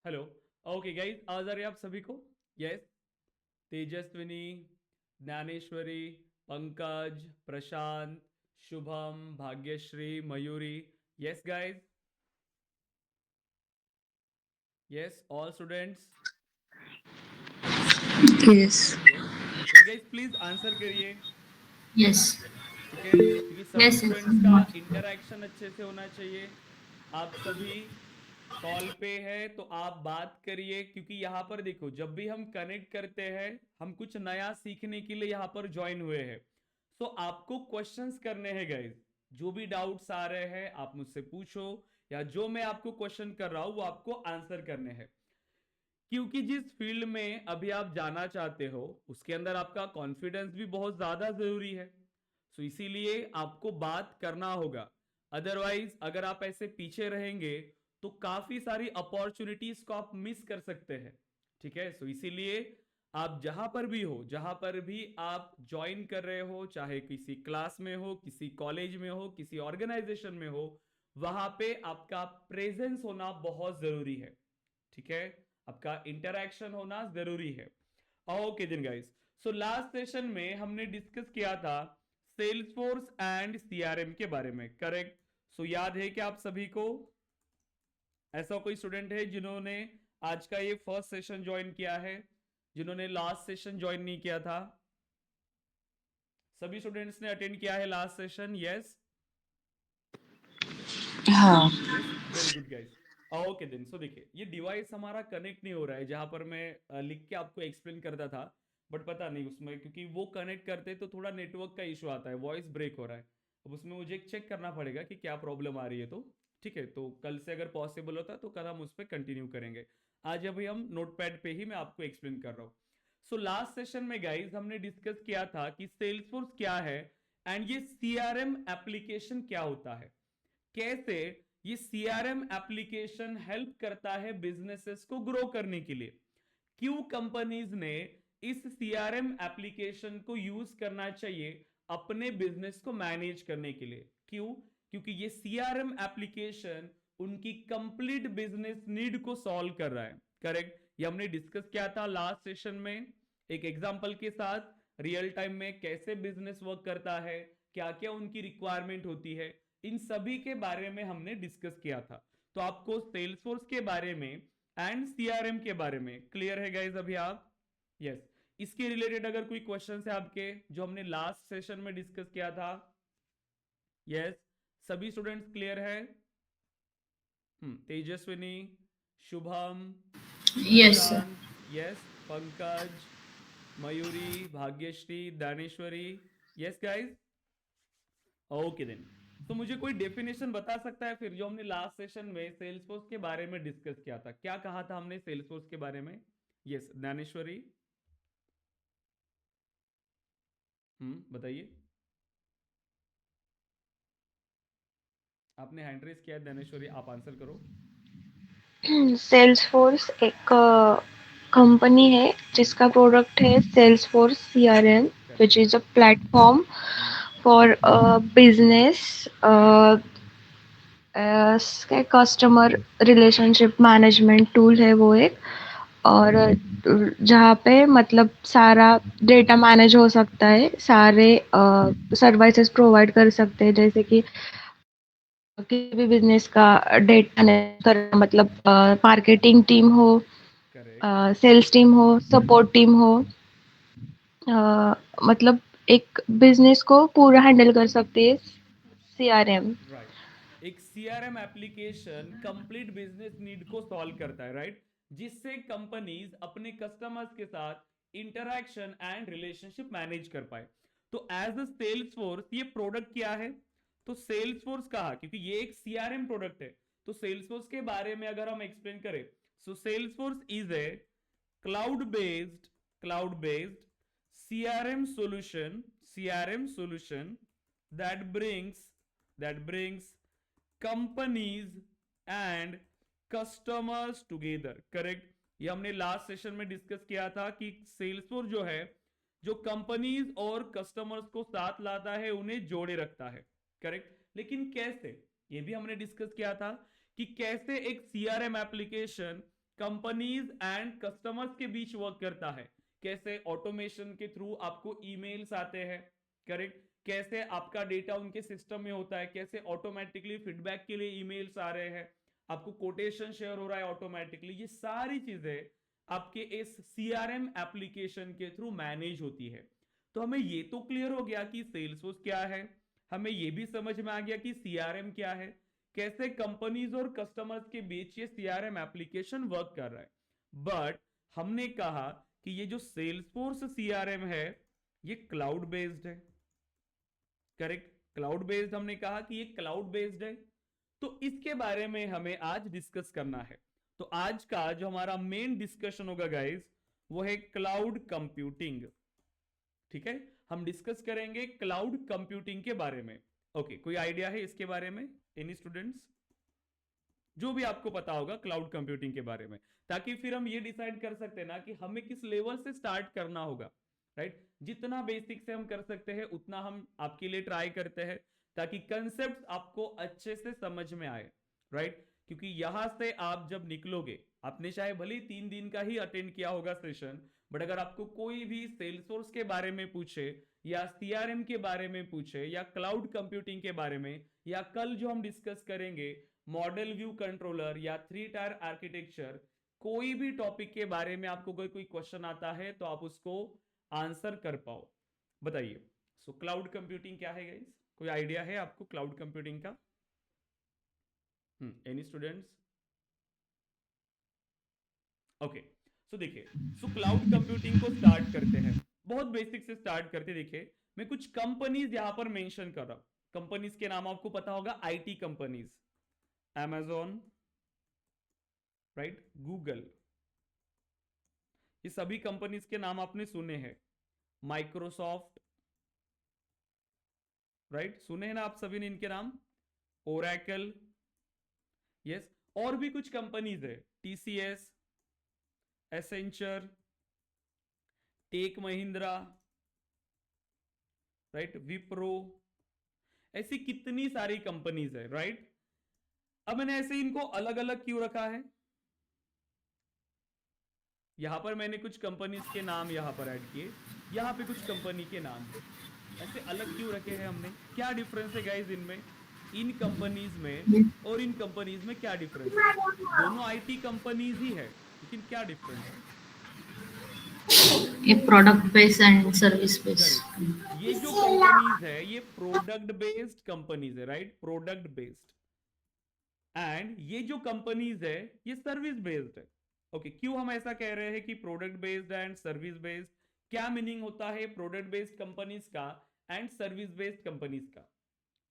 Hello. Okay guys, आवाज आ रही है आप सभी को? Yes. Tejaswini, Dnyaneshwari, Pankaj, Prashant, Shubham, Bhagyashree, Mayuri. Yes guys. Yes all students. Yes. Yes. Okay guys, please answer करिए। Yes. ठीक है, क्योंकि सभी Yes. Yes. स्टूडेंट्स का इंटरेक्शन अच्छे से होना चाहिए। आप सभी कॉल पे है तो आप बात करिए, क्योंकि यहाँ पर देखो, जब भी हम कनेक्ट करते हैं, हम कुछ नया सीखने के लिए यहाँ पर ज्वाइन हुए हैं। सो आपको क्वेश्चंस करने हैं गाइस। जो भी डाउट्स आ रहे हैं आप मुझसे पूछो, या जो मैं आपको क्वेश्चन कर रहा हूं वो आपको आंसर करने हैं। क्योंकि जिस फील्ड में अभी आप जाना चाहते हो उसके अंदर आपका कॉन्फिडेंस भी बहुत ज्यादा जरूरी है। सो इसीलिए आपको बात करना होगा। अदरवाइज अगर आप ऐसे पीछे रहेंगे तो काफी सारी अपॉर्चुनिटीज को आप मिस कर सकते हैं। ठीक है, सो इसीलिए आप जहां पर भी हो, जहां पर भी आप ज्वाइन कर रहे हो, चाहे किसी क्लास में हो, किसी कॉलेज में हो, किसी ऑर्गेनाइजेशन में हो, वहां पे आपका प्रेजेंस होना बहुत जरूरी है। ठीक है, आपका इंटरेक्शन होना जरूरी है। ओके दिन गाइस। सो लास्ट सेशन में हमने डिस्कस किया था सेल्सफोर्स एंड सीआरएम के बारे में, करेक्ट? सो याद है कि आप सभी को ऐसा कोई स्टूडेंट है जिन्होंने आज का ये फर्स्ट सेशन ज्वाइन किया है, जिन्होंने लास्ट सेशन ज्वाइन नहीं किया था? सभी स्टूडेंट्स ने अटेंड किया है लास्ट सेशन? यस। हाँ. Yes, very good guys. Okay then, so देखिए, ये डिवाइस हमारा कनेक्ट नहीं हो रहा है जहां पर मैं लिख के आपको एक्सप्लेन करता था। बट पता नहीं उसमें, क्योंकि वो कनेक्ट करते तो थोड़ा नेटवर्क का इशू आता है, वॉइस ब्रेक हो रहा है। अब उसमें मुझे चेक करना पड़ेगा कि क्या प्रॉब्लम आ रही है। तो ठीक है, तो कल से अगर पॉसिबल होता तो कल हम उस पर कंटिन्यू करेंगे। आज अभी हम नोटपैड पे ही मैं आपको एक्सप्लेन कर रहा हूँ। सो लास्ट सेशन में गाइज हमने डिस्कस किया था कि सेल्सफोर्स क्या है, एंड ये सीआरएम एप्लीकेशन क्या होता है, कैसे ये सीआरएम एप्लीकेशन हेल्प करता है बिजनेसेस को ग्रो करने के लिए, क्यों कंपनीज ने इस सीआरएम एप्लीकेशन को यूज करना चाहिए अपने बिजनेस को मैनेज करने के लिए, क्यों? क्योंकि ये सीआरएम एप्लीकेशन उनकी कंप्लीट बिजनेस नीड को सॉल्व कर रहा है। करेक्ट, ये हमने डिस्कस किया था लास्ट सेशन में एक एग्जांपल के साथ, रियल टाइम में कैसे बिजनेस वर्क करता है, क्या क्या उनकी रिक्वायरमेंट होती है, इन सभी के बारे में हमने डिस्कस किया था। तो आपको सेल्सफोर्स के बारे में एंड सीआरएम के बारे में क्लियर है गाइज अभी आप? Yes yes. इसके रिलेटेड अगर कोई क्वेश्चन है आपके जो हमने लास्ट सेशन में डिस्कस किया था? Yes yes. सभी स्टूडेंट्स क्लियर है? Tejaswini, Shubham, Yes, sir. Prashant, yes, Pankaj, Mayuri, Bhagyashree, Dhaneshwari. Yes guys. Okay then. तो मुझे कोई डेफिनेशन बता सकता है फिर, जो हमने लास्ट सेशन में सेल्सफोर्स के बारे में डिस्कस किया था, क्या कहा था हमने सेल्सफोर्स के बारे में? यस, ज्ञानेश्वरी। बताइए। आपने हैंड रेस किया है ज्ञानेश्वरी, आप आंसर करो। सेल्सफोर्स एक कंपनी है जिसका प्रोडक्ट है Salesforce CRM, correct. which is a platform hmm. for business customer relationship management tool है वो एक। ओके। और जहाँ पे मतलब सारा डेटा मैनेज हो सकता है, सारे सर्विसेज प्रोवाइड कर सकते हैं, जैसे कि किसी भी बिजनेस का डेटा मैनेज करना, मतलब मार्केटिंग टीम हो, करेक्ट। सेल्स टीम हो, सपोर्ट टीम हो, अ, मतलब एक बिजनेस को पूरा हैंडल कर सकती है सीआरएम। राइट, एक CRM application complete business need को सॉल्व करता है, राइट? जिससे कंपनीज अपने कस्टमर्स के साथ इंटरैक्शन एंड रिलेशनशिप मैनेज कर पाए। तो एज अ सेल्स फोर्स ये प्रोडक्ट क्या है? तो सेल्स फोर्स कहा क्योंकि ये एक सीआरएम प्रोडक्ट है। तो सेल्स फोर्स के बारे में अगर हम एक्सप्लेन करें, so Salesforce is a cloud based CRM solution that brings companies and customers together. Correct, ये हमने लास्ट सेशन में डिस्कस किया था कि सेल्सफोर्स जो है, जो कंपनीज और कस्टमर्स को साथ लाता है, उन्हें जोड़े रखता है। करेक्ट, लेकिन कैसे, ये भी हमने डिस्कस किया था कि कैसे एक CRM application companies and customers के बीच वर्क करता है। कैसे ऑटोमेशन के थ्रू आपको ईमेल्स आते हैं, करेक्ट, कैसे आपका डेटा उनके सिस्टम में होता है, कैसे ऑटोमेटिकली फीडबैक के लिए ईमेल्स आ रहे हैं, आपको कोटेशन शेयर हो रहा है ऑटोमेटिकली, ये सारी चीजें आपके इस सीआरएम एप्लीकेशन के थ्रू मैनेज होती है। तो हमें ये तो क्लियर हो गया कि सेल्सफोर्स क्या है, हमें ये भी समझ में आ गया कि सीआरएम क्या है, कैसे कंपनीज और कस्टमर्स के बीच ये सीआरएम एप्लीकेशन वर्क कर रहा है। बट हमने कहा कि ये जो सेल्सफोर्स सीआरएम है ये क्लाउड बेस्ड है, करेक्ट, क्लाउड बेस्ड, हमने कहा कि ये क्लाउड बेस्ड है। तो इसके बारे में हमें आज डिस्कस करना है। तो आज का जो हमारा मेन डिस्कशन होगा गाइस वो है क्लाउड कंप्यूटिंग। ठीक है, हम डिस्कस करेंगे क्लाउड कंप्यूटिंग के बारे में। ओके, कोई आइडिया है इसके बारे में, एनी स्टूडेंट्स, जो भी आपको पता होगा क्लाउड कंप्यूटिंग के बारे में, ताकि फिर हम ये डिसाइड कर सकते हैं ना कि हमें किस लेवल से स्टार्ट करना होगा, राइट। जितना बेसिक से हम कर सकते हैं उतना हम आपके लिए ट्राई करते हैं, ताकि कंसेप्ट आपको अच्छे से समझ में आए, राइट। क्योंकि यहां से आप जब निकलोगे, आपने चाहे भले 3 दिन का ही अटेंड किया होगा सेशन, बट अगर आपको कोई भी सेल्सफोर्स के बारे में पूछे या सीआरएम के बारे में पूछे या क्लाउड कंप्यूटिंग के बारे में, या कल जो हम डिस्कस करेंगे मॉडल व्यू कंट्रोलर या 3 टायर आर्किटेक्चर, कोई भी टॉपिक के बारे में आपको कोई क्वेश्चन आता है तो आप उसको आंसर कर पाओ। बताइए, सो क्लाउड कंप्यूटिंग क्या है गाइस, कोई आइडिया है आपको क्लाउड कंप्यूटिंग का? Any students? ओके, सो देखिए, सो क्लाउड कंप्यूटिंग को स्टार्ट करते हैं, बहुत बेसिक से स्टार्ट करते। देखिए, मैं कुछ कंपनीज यहां पर मेंशन कर रहा हूं, कंपनीज के नाम आपको पता होगा, IT companies, Amazon, right, Google, ये सभी कंपनीज के नाम आपने सुने हैं। माइक्रोसॉफ्ट, राइट, सुने हैं ना आप सभी ने इनके नाम। ओरेकल, यस, और भी कुछ कंपनीज है, TCS, Accenture, Tech Mahindra, right, Wipro, ऐसी कितनी सारी कंपनीज है, राइट। अब मैंने ऐसे इनको अलग अलग क्यों रखा है, यहां पर मैंने कुछ कंपनीज के नाम यहां पर ऐड किए, यहां पे कुछ कंपनी के नाम है, ऐसे अलग क्यों रखे हैं हमने, क्या डिफरेंस है गाइस इनमें, इन कंपनीज में और इन कंपनीज में क्या डिफरेंस है? दोनों आईटी कंपनीज ही है, लेकिन क्या डिफरेंस है? ये product based and service based. ये जो कंपनीज है ये प्रोडक्ट बेस्ड कंपनीज है, राइट, प्रोडक्ट बेस्ड। एंड ये जो कंपनीज है ये सर्विस बेस्ड है। ओके, क्यों हम ऐसा कह रहे हैं कि product based and service based? क्या मीनिंग होता है प्रोडक्ट बेस्ड कंपनीज का एंड सर्विस बेस्ड कंपनीज का?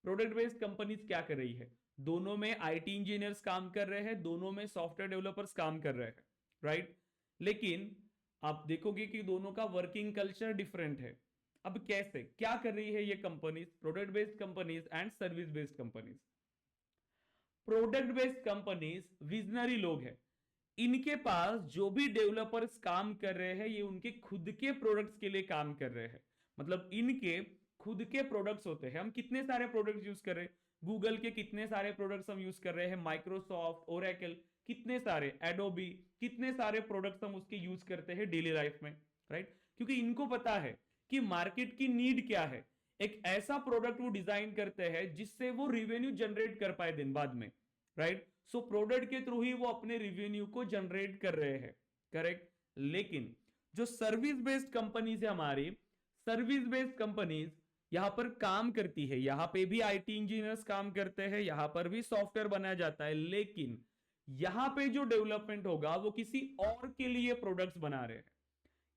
प्रोडक्ट बेस्ड कंपनीज क्या कर रही है, दोनों में आईटी इंजीनियर्स काम कर रहे हैं, दोनों में सॉफ्टवेयर डेवलपर्स काम कर रहे हैं, राइट। लेकिन आप देखोगे कि दोनों का वर्किंग कल्चर डिफरेंट है। अब कैसे, क्या कर रही है ये companies, product based companies and service based companies? Product based companies visionary लोग हैं, इनके पास जो भी डेवलपर्स काम कर रहे हैं ये उनके खुद के प्रोडक्ट्स के लिए काम कर रहे हैं, मतलब इनके खुद के प्रोडक्ट्स होते हैं। हम कितने सारे प्रोडक्ट्स यूज कर रहे हैं, गूगल के कितने सारे प्रोडक्ट्स हम यूज कर रहे हैं, माइक्रोसॉफ्ट, ओरेकल, कितने सारे, एडोबी, कितने सारे प्रोडक्ट्स हम उसके यूज करते हैं डेली लाइफ में, राइट। क्योंकि इनको पता है कि मार्केट की नीड क्या है, एक ऐसा प्रोडक्ट वो डिजाइन करते हैं जिससे वो रिवेन्यू जनरेट कर पाए दिन बाद में, राइट। सो प्रोडक्ट के थ्रू ही वो अपने रिवेन्यू को जनरेट कर रहे हैं, करेक्ट। लेकिन जो सर्विस बेस्ड कंपनीज है हमारी, सर्विस बेस्ड कंपनीज यहां पर काम करती है, यहां पे भी आईटी इंजीनियर्स काम करते हैं, यहां पर भी सॉफ्टवेयर बनाया जाता है, लेकिन यहां पे जो डेवलपमेंट होगा वो किसी और के लिए प्रोडक्ट्स बना रहे हैं।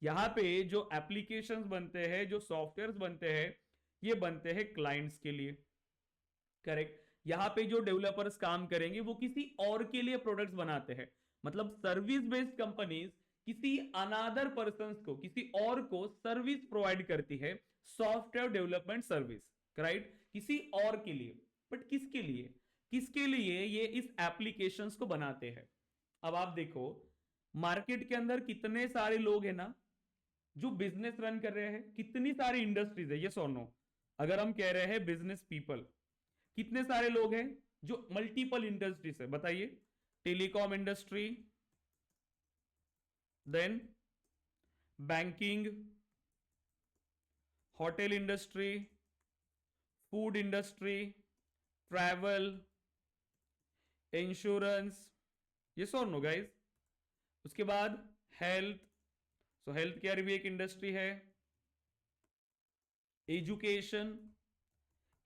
यहां पे जो एप्लीकेशंस बनते हैं, जो सॉफ्टवेयर्स बनते हैं, ये बनते हैं क्लाइंट्स के लिए, करेक्ट। यहां पे जो डेवलपर्स काम करेंगे वो किसी और के लिए प्रोडक्ट्स बनाते हैं, मतलब सर्विस बेस्ड कंपनीज किसी अनादर पर्सन को, किसी और को सर्विस प्रोवाइड करती है, सॉफ्टवेयर डेवलपमेंट सर्विस, राइट, किसी और के लिए। बट किसके लिए, किसके लिए ये इस एप्लीकेशंस को बनाते हैं? अब आप देखो मार्केट के अंदर कितने सारे लोग हैं ना जो बिजनेस रन कर रहे हैं, कितनी सारी इंडस्ट्रीज है, ये सोनो, अगर हम कह रहे हैं बिजनेस पीपल, कितने सारे लोग हैं जो मल्टीपल इंडस्ट्रीज है, बताइए, telecom industry, then banking, hotel industry, food industry, travel, insurance, ये सो नो गाइस। उसके बाद हेल्थ, सो हेल्थ केयर भी एक इंडस्ट्री है। एजुकेशन,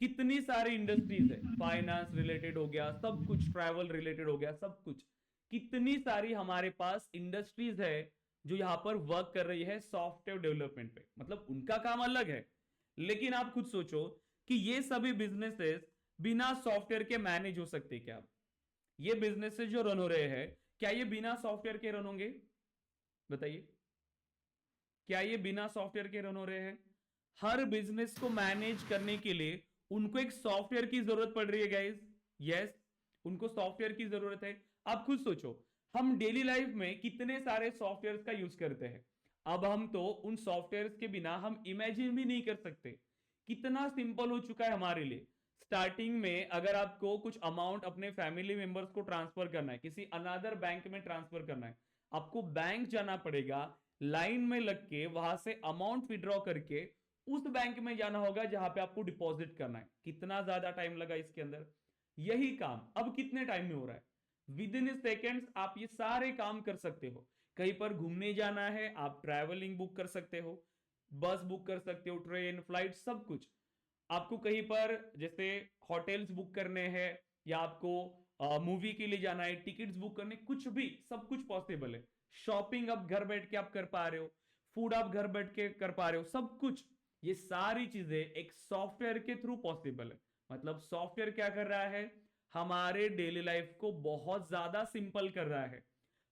कितनी सारी इंडस्ट्रीज है, फाइनेंस रिलेटेड हो गया सब कुछ, ट्रैवल रिलेटेड हो गया सब कुछ, कितनी सारी हमारे पास इंडस्ट्रीज है जो यहां पर वर्क कर रही है सॉफ्टवेयर डेवलपमेंट पे। मतलब उनका काम अलग है, लेकिन आप खुद सोचो कि ये सभी बिजनेसेस बिना सॉफ्टवेयर के मैनेज हो सकते क्या? ये बिजनेसेस जो रन हो रहे हैं, क्या ये बिना सॉफ्टवेयर के रन होंगे? बताइए, क्या ये बिना सॉफ्टवेयर के रन हो रहे हैं? हर बिजनेस को मैनेज करने के लिए उनको एक सॉफ्टवेयर की जरूरत पड़ रही है गाइस। यस, उनको सॉफ्टवेयर की जरूरत है। आप खुद सोचो, हम डेली लाइफ में कितने सारे सॉफ्टवेयर का यूज करते हैं। अब हम तो उन सॉफ्टवेयर के बिना हम इमेजिन भी नहीं कर सकते। कितना सिंपल हो चुका है हमारे लिए। स्टार्टिंग में अगर आपको कुछ अमाउंट अपने फैमिली मेंबर्स को ट्रांसफर करना है, किसी अनदर बैंक में ट्रांसफर करना है, आपको बैंक जाना पड़ेगा, लाइन में लग के वहां से अमाउंट विड्रॉ करके उस बैंक में जाना होगा जहां पे आपको डिपॉजिट करना है। कितना ज्यादा टाइम लगा इसके अंदर। यही काम अब कितने टाइम में हो रहा है? विद इन सेकेंड्स आप ये सारे काम कर सकते हो। कहीं पर घूमने जाना है, आप ट्रैवलिंग बुक कर सकते हो, बस बुक कर सकते हो, ट्रेन, फ्लाइट, सब कुछ। आपको कहीं पर जैसे होटल्स बुक करने हैं, या आपको मूवी के लिए जाना है, टिकट्स बुक करने, कुछ भी, सब कुछ पॉसिबल है। शॉपिंग आप घर बैठ के आप कर पा रहे हो, फूड आप घर बैठ के कर पा रहे हो, सब कुछ। ये सारी चीजें एक सॉफ्टवेयर के थ्रू पॉसिबल है। मतलब सॉफ्टवेयर क्या कर रहा है? हमारे डेली लाइफ को बहुत ज्यादा सिंपल कर रहा है,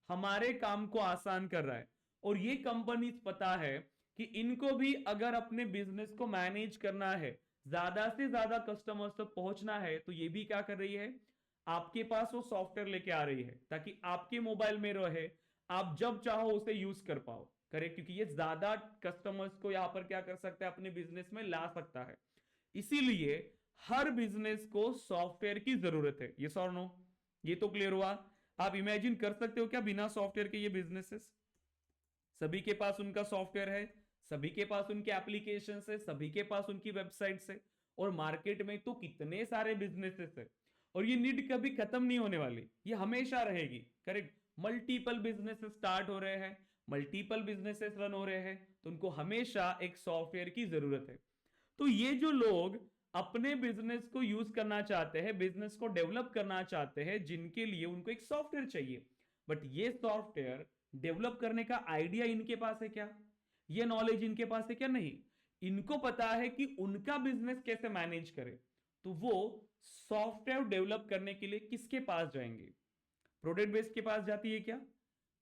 हमारे काम को आसान कर रहा है। और ये कंपनीज पता है कि इनको भी अगर अपने बिजनेस को मैनेज करना है, ज्यादा से ज्यादा कस्टमर्स तक पहुंचना है, तो ये भी क्या कर रही है? आपके पास वो सॉफ्टवेयर लेके आ रही है ताकि आपके मोबाइल में रहे, आप जब चाहो उसे यूज कर पाओ। करेक्ट, क्योंकि ये ज्यादा कस्टमर्स को यहां पर क्या कर सकता है? अपने बिजनेस में ला सकता है। इसीलिए हर बिजनेस को सॉफ्टवेयर की जरूरत है। ये और नो? ये तो क्लियर हुआ। आप इमेजिन कर सकते हो क्या बिना सॉफ्टवेयर के ये बिजनेसेस? सभी के पास उनका सॉफ्टवेयर है, सभी के पास उनके एप्लीकेशन है, सभी के पास उनकी वेबसाइट्स है, और मार्केट में तो कितने सारे बिजनेसेस है, और ये नीड कभी खत्म नहीं होने वाली, ये हमेशा रहेगी। करेक्ट, मल्टीपल बिजनेसेस स्टार्ट हो रहे हैं, मल्टीपल बिजनेसेस रन हो रहे हैं, तो उनको हमेशा एक सॉफ्टवेयर की जरूरत है। तो ये जो लोग अपने बिजनेस को यूज करना चाहते हैं, बिजनेस को डेवलप करना चाहते हैं, जिनके लिए उनको एक सॉफ्टवेयर चाहिए, बट ये सॉफ्टवेयर डेवलप करने का आइडिया इनके पास है क्या? ये नॉलेज इनके पास है क्या? नहीं। इनको पता है कि उनका बिजनेस कैसे मैनेज करे, तो वो सॉफ्टवेयर डेवलप करने के लिए किसके पास जाएंगे? प्रोडक्ट बेस्ड के पास जाती है क्या?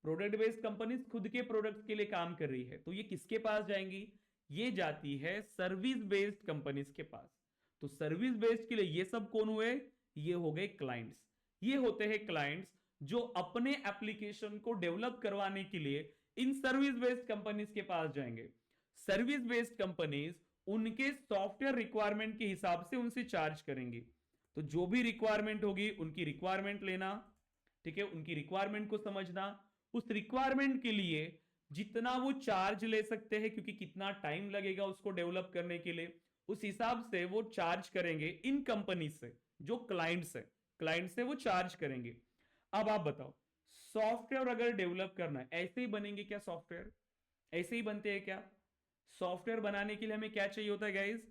प्रोडक्ट बेस्ड कंपनीज खुद के प्रोडक्ट्स के लिए काम कर रही है, तो ये किसके पास जाएंगी? ये जाती है सर्विस बेस्ड कंपनीज के पास। तो सर्विस बेस्ड के लिए ये सब कौन हुए? ये हो गए क्लाइंट्स। ये होते हैं क्लाइंट्स जो अपने एप्लीकेशन को डेवलप करवाने के लिए इन सर्विस बेस्ड कंपनीज के पास जाएंगे। सर्विस बेस्ड कंपनीज उनके सॉफ्टवेयर रिक्वायरमेंट के हिसाब से उनसे चार्ज करेंगी। तो जो भी रिक्वायरमेंट होगी उनकी रिक्वायरमेंट लेना, ठीक है, उनकी रिक्वायरमेंट को समझना, उस रिक्वायरमेंट के लिए जितना वो चार्ज ले सकते हैं, क्योंकि कितना टाइम लगेगा उसको डेवलप करने के लिए, उस हिसाब से वो चार्ज करेंगे इन कंपनी से। जो क्लाइंट्स है, क्लाइंट से वो चार्ज करेंगे। अब आप बताओ, सॉफ्टवेयर अगर डेवलप करना है, ऐसे ही बनेंगे क्या सॉफ्टवेयर? ऐसे ही बनते हैं क्या? सॉफ्टवेयर बनाने के लिए हमें क्या चाहिए होता है गाइज?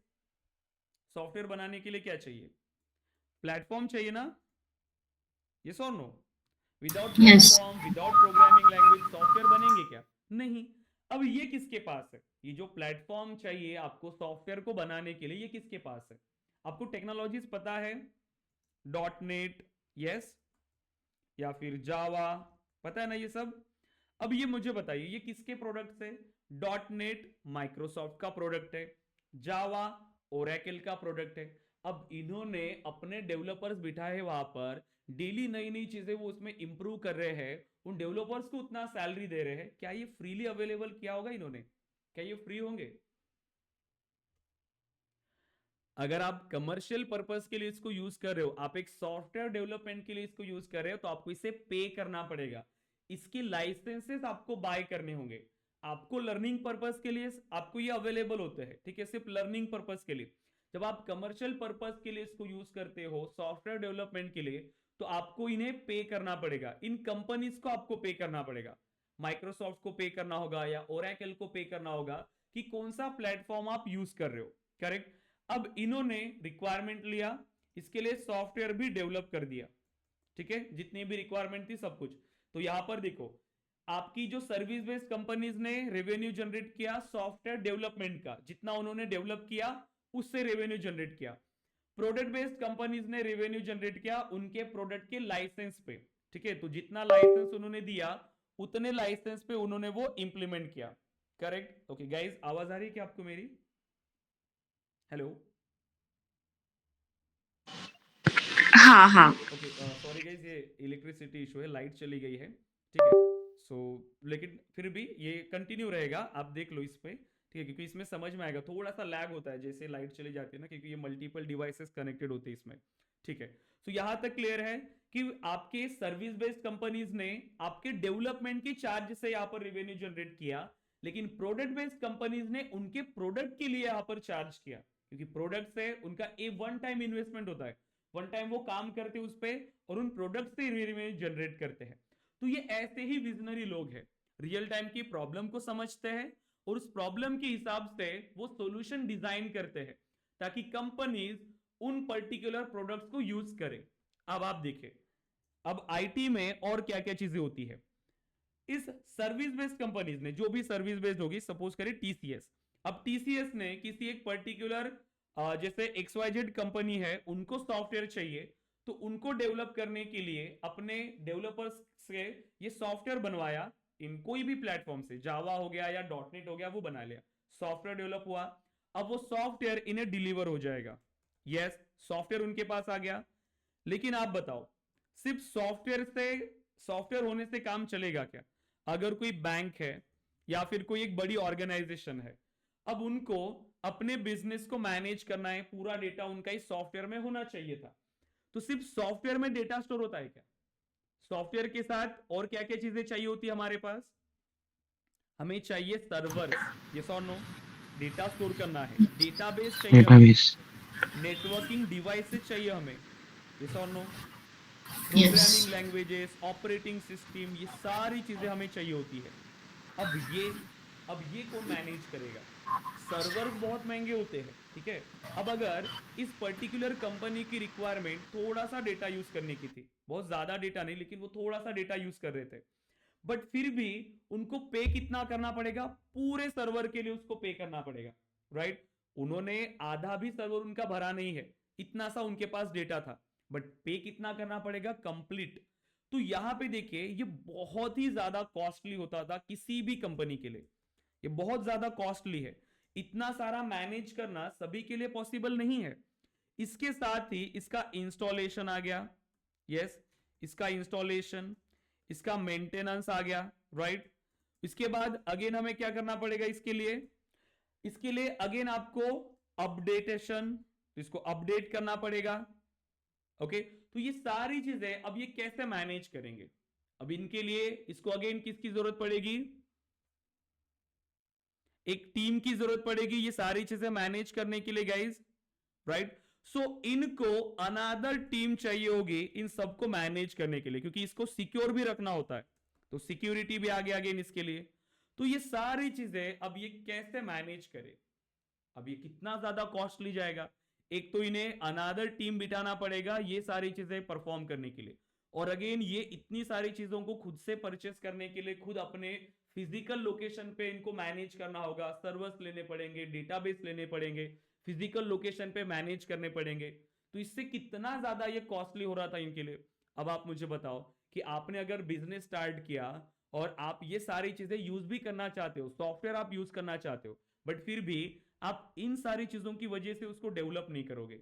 सॉफ्टवेयर बनाने के लिए क्या चाहिए? प्लेटफॉर्म चाहिए ना? यस और no? Without Yes. Platform, without programming language software बनेंगे क्या? नहीं। अब ये किसके पास है? ये जो प्लेटफॉर्म चाहिए आपको सॉफ्टवेयर को बनाने के लिए, ये किसके पास है? आपको टेक्नोलॉजीज पता है? डॉट नेट, यस, या फिर जावा, पता है ना ये सब? अब ये मुझे बताइए, ये किसके प्रोडक्ट है? डॉट नेट माइक्रोसॉफ्ट का प्रोडक्ट है, जावा ओरेकल का प्रोडक्ट है। अब इन्होंने अपने डेवलपर्स बिठाए वहां पर, डेली नई नई चीजें वो उसमें इंप्रूव कर रहे हैं, उन डेवलपर्स को उतना सैलरी दे रहे हैं। क्या ये फ्रीली अवेलेबल किया होगा इन्होंने? क्या ये फ्री होंगे? अगर आप कमर्शियल पर्पस के लिए इसको यूज कर रहे हो, आप एक सॉफ्टवेयर डेवलपमेंट के लिए इसको यूज कर रहे हो, तो आपको इसे पे करना पड़ेगा। इसके लाइसेंसेस आपको बाय करने होंगे। आपको लर्निंग पर्पस के लिए आपको ये अवेलेबल होते हैं, ठीक है, सिर्फ लर्निंग पर्पस के लिए। जब आप कमर्शियल पर्पस के लिए इसको यूज करते हो सॉफ्टवेयर डेवलपमेंट के लिए, तो आपको इन्हें पे करना पड़ेगा, इन कंपनीज को आपको पे करना पड़ेगा। माइक्रोसॉफ्ट को पे करना होगा या ओरेकल को पे करना होगा कि कौन सा प्लेटफॉर्म आप यूज कर रहे हो, करेक्ट। अब इन्होंने रिक्वायरमेंट लिया, इसके लिए सॉफ्टवेयर भी डेवलप कर दिया, ठीक है, जितनी भी रिक्वायरमेंट थी सब कुछ। तो यहां पर देखो, आपकी जो सर्विस बेस्ड कंपनीज ने रेवेन्यू जनरेट किया सॉफ्टवेयर डेवलपमेंट का, जितना उन्होंने डेवलप किया उससे रेवेन्यू जनरेट किया। प्रोडक्ट बेस्ड कंपनीज ने रेवेन्यू जनरेट किया उनके प्रोडक्ट के लाइसेंस पे, ठीक है। तो जितना लाइसेंस उन्होंने दिया उतने लाइसेंस पे उन्होंने वो इंप्लीमेंट किया, करेक्ट। ओके गाइस, आवाज आ रही है क्या आपको मेरी? हेलो। हाँ हाँ। ओके, सॉरी गाइस, ये इलेक्ट्रिसिटी इशू है, लाइट चली गई है, ठीक है। सो लेकिन फिर भी ये कंटिन्यू रहेगा, आप देख लो इस पे, ठीक है, क्योंकि इसमें समझ में आएगा, थोड़ा सा लैग होता है जैसे लाइट चली जाती है ना, क्योंकि ये मल्टीपल डिवाइसेस कनेक्टेड होते हैं इसमें, ठीक है। तो यहां तक क्लियर है कि आपके सर्विस बेस्ड कंपनीज ने आपके डेवलपमेंट के चार्ज से यहां पर रेवेन्यू जनरेट किया, लेकिन प्रोडक्ट बेस्ड कंपनीज ने उनके प्रोडक्ट के लिए यहां पर चार्ज किया, क्योंकि प्रोडक्ट से उनका ए वन टाइम इन्वेस्टमेंट होता है, वन टाइम वो काम करते हैं उस पे और उन प्रोडक्ट से रेवेन्यू जनरेट करते हैं। तो ये ऐसे ही विजनरी लोग हैं, रियल टाइम की प्रॉब्लम को समझते हैं और उस प्रॉब्लम के हिसाब से वो सॉल्यूशन डिजाइन करते हैं ताकि कंपनीज उन पर्टिकुलर प्रोडक्ट्स को यूज करें। अब आप देखें, अब आईटी में और क्या क्या चीजें होती है। इस सर्विस बेस्ड कंपनीज ने, जो भी सर्विस बेस्ड होगी, सपोज करें टीसीएस, अब टीसीएस ने किसी एक पर्टिकुलर जैसे XYZ कंपनी है, उनको सॉफ्टवेयर चाहिए, तो उनको डेवलप करने के लिए अपने डेवलपर्स से ये सॉफ्टवेयर बनवाया, इन कोई भी प्लेटफॉर्म से, जावा हो गया या .NET हो गया, वो बना लिया, सॉफ्टवेयर डेवलप हुआ। अब वो सॉफ्टवेयर इन्हें डिलीवर हो जाएगा, यस, सॉफ्टवेयर उनके पास आ गया। लेकिन आप बताओ, सिर्फ सॉफ्टवेयर होने से काम चलेगा क्या? अगर कोई बैंक है या फिर कोई एक बड़ी ऑर्गेनाइजेशन है, अब उनको अपने बिजनेस को मैनेज करना है, पूरा डेटा उनका इस सॉफ्टवेयर में होना चाहिए था। तो सिर्फ सॉफ्टवेयर में डेटा स्टोर होता है क्या? सॉफ्टवेयर के साथ और क्या क्या चीजें चाहिए होती है हमारे पास? हमें चाहिए सर्वर्स, यस और नो, डेटा स्टोर करना है, डेटाबेस चाहिए, डेटाबेस। नेटवर्किंग डिवाइसेस चाहिए हमें, यस और no, Yes. Programming languages, operating system, ये सारी चीजें हमें चाहिए होती है। अब ये कौन मैनेज करेगा? सर्वर्स बहुत महंगे होते हैं, ठीक है। अब अगर इस पर्टिकुलर कंपनी की रिक्वायरमेंट थोड़ा सा डेटा यूज करने की थी, बहुत ज्यादा डेटा नहीं, लेकिन वो थोड़ा सा डेटा यूज कर रहे थे, बट फिर भी उनको पे कितना करना पड़ेगा? पूरे सर्वर के लिए उसको पे करना पड़ेगा, राइट। उन्होंने आधा भी सर्वर उनका भरा नहीं है, इतना सा उनके पास डेटा था, बट पे कितना करना पड़ेगा? कंप्लीट। तो यहां पे देखिए, ये बहुत ही ज्यादा कॉस्टली होता था किसी भी कंपनी के लिए, ये बहुत ज्यादा कॉस्टली है, इतना सारा मैनेज करना सभी के लिए पॉसिबल नहीं है। इसके साथ ही इसका इंस्टॉलेशन आ गया, यस, इसका इंस्टॉलेशन, इसका मेंटेनेंस आ गया, राइट। इसके बाद अगेन हमें क्या करना पड़ेगा इसके लिए अगेन आपको अपडेटेशन, इसको अपडेट करना पड़ेगा, ओके। तो ये सारी चीजें अब ये कैसे मैनेज करेंगे? अब इनके लिए इसको अगेन किसकी जरूरत पड़ेगी? एक टीम की जरूरत पड़ेगी ये सारी चीजें मैनेज करने के लिए, गाइज, राइट। सो इनको अनदर टीम चाहिए होगी इन सबको मैनेज करने के लिए, क्योंकि इसको सिक्योर भी रखना होता है, तो सिक्योरिटी भी आगे अगेन इसके लिए। तो ये सारी चीजें अब ये कैसे मैनेज करे? अब ये कितना ज्यादा कॉस्टली जाएगा। एक तो इन्हें अनदर टीम बिठाना पड़ेगा ये सारी चीजें परफॉर्म करने के लिए, और अगेन ये इतनी सारी चीजों को खुद से परचेस करने के लिए खुद अपने फिजिकल लोकेशन पे इनको मैनेज करना होगा, सर्वर्स लेने पड़ेंगे, डेटाबेस लेने पड़ेंगे, फिजिकल लोकेशन पे मैनेज करने पड़ेंगे। तो इससे कितना ज्यादा ये कॉस्टली हो रहा था इनके लिए। अब आप मुझे बताओ कि आपने अगर बिजनेस स्टार्ट किया और आप ये सारी चीजें यूज भी करना चाहते हो, सॉफ्टवेयर आप यूज करना चाहते हो, बट फिर भी आप इन सारी चीजों की वजह से उसको डेवलप नहीं करोगे।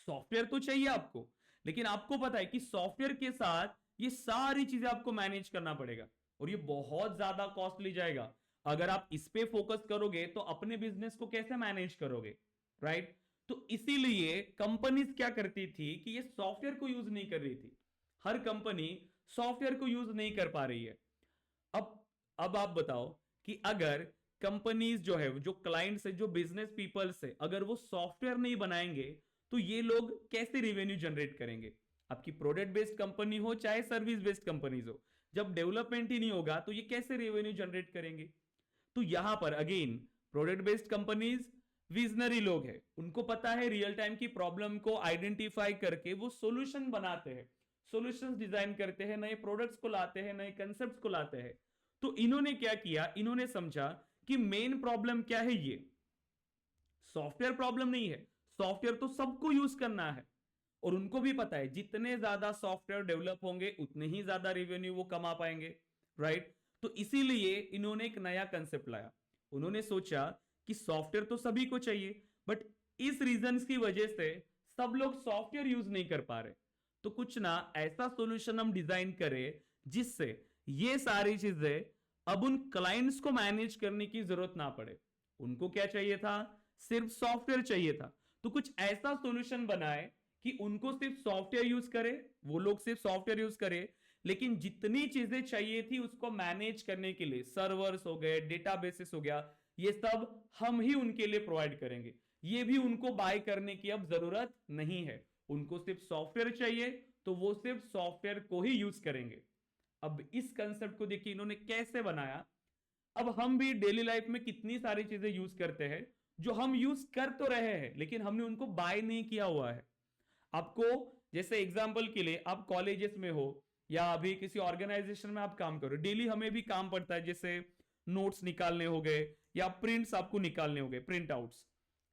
सॉफ्टवेयर तो चाहिए आपको, लेकिन आपको पता है कि सॉफ्टवेयर के साथ ये सारी चीजें आपको मैनेज करना पड़ेगा और ये बहुत ज्यादा कॉस्टली जाएगा। अगर आप इस पे फोकस करोगे तो अपने बिजनेस को कैसे मैनेज करोगे, राइट। तो इसीलिए कंपनीज क्या करती थी कि ये सॉफ्टवेयर को यूज नहीं कर रही थी, हर कंपनी सॉफ्टवेयर को यूज नहीं कर पा रही है। अब आप बताओ कि अगर कंपनीज जो है, जो क्लाइंट्स है, जो बिजनेस पीपल्स है, अगर वो सॉफ्टवेयर नहीं बनाएंगे तो ये लोग कैसे रेवेन्यू जनरेट करेंगे? आपकी प्रोडक्ट बेस्ड कंपनी हो चाहे सर्विस बेस्ड कंपनीज हो, जब डेवलपमेंट ही नहीं होगा तो ये कैसे रेवेन्यू जनरेट करेंगे? तो यहां पर again product based companies visionary लोग हैं, उनको पता है रियल टाइम की प्रॉब्लम को आइडेंटिफाई करके वो सॉल्यूशन बनाते हैं, सॉल्यूशंस डिजाइन करते हैं, नए प्रोडक्ट्स को लाते हैं, नए कंसेप्ट्स को लाते हैं। तो इन्होंने क्या किया, इन्होंने समझा कि मेन प्रॉब्लम क्या है, ये सॉफ्टवेयर प्रॉब्लम नहीं है, सॉफ्टवेयर तो सबको यूज करना है और उनको भी पता है जितने ज्यादा सॉफ्टवेयर डेवलप होंगे उतने ही ज्यादा रेवेन्यू वो कमा पाएंगे, राइट? तो इसीलिए इन्होंने एक नया कंसेप्ट लाया। उन्होंने सोचा कि सॉफ्टवेयर तो सभी को चाहिए, बट इस रीजंस की वजह से सब लोग सॉफ्टवेयर यूज नहीं कर पा रहे, तो कुछ ना ऐसा सॉल्यूशन हम डिजाइन करें जिससे ये सारी चीजें अब उन क्लाइंट्स को मैनेज करने की जरूरत ना पड़े। उनको क्या चाहिए था, सिर्फ सॉफ्टवेयर चाहिए था। तो कुछ ऐसा सॉल्यूशन बनाए कि उनको सिर्फ सॉफ्टवेयर यूज करे, वो लोग सिर्फ सॉफ्टवेयर यूज करे, लेकिन जितनी चीजें चाहिए थी उसको मैनेज करने के लिए, सर्वर्स हो गए, डेटाबेसेस हो गया, ये सब हम ही उनके लिए प्रोवाइड करेंगे। ये भी उनको बाय करने की अब जरूरत नहीं है, उनको सिर्फ सॉफ्टवेयर चाहिए तो वो सिर्फ सॉफ्टवेयर को ही यूज करेंगे। अब इस कंसेप्ट को देखिए इन्होंने कैसे बनाया। अब हम भी डेली लाइफ में कितनी सारी चीजें यूज करते हैं जो हम यूज कर तो रहे हैं लेकिन हमने उनको बाय नहीं किया हुआ है। आपको जैसे एग्जांपल के लिए आप कॉलेजेस में हो या अभी किसी ऑर्गेनाइजेशन में आप काम करो, डेली हमें भी काम पड़ता है, जैसे नोट्स निकालने हो गए या प्रिंट्स आपको निकालने हो गए, प्रिंट आउट्स।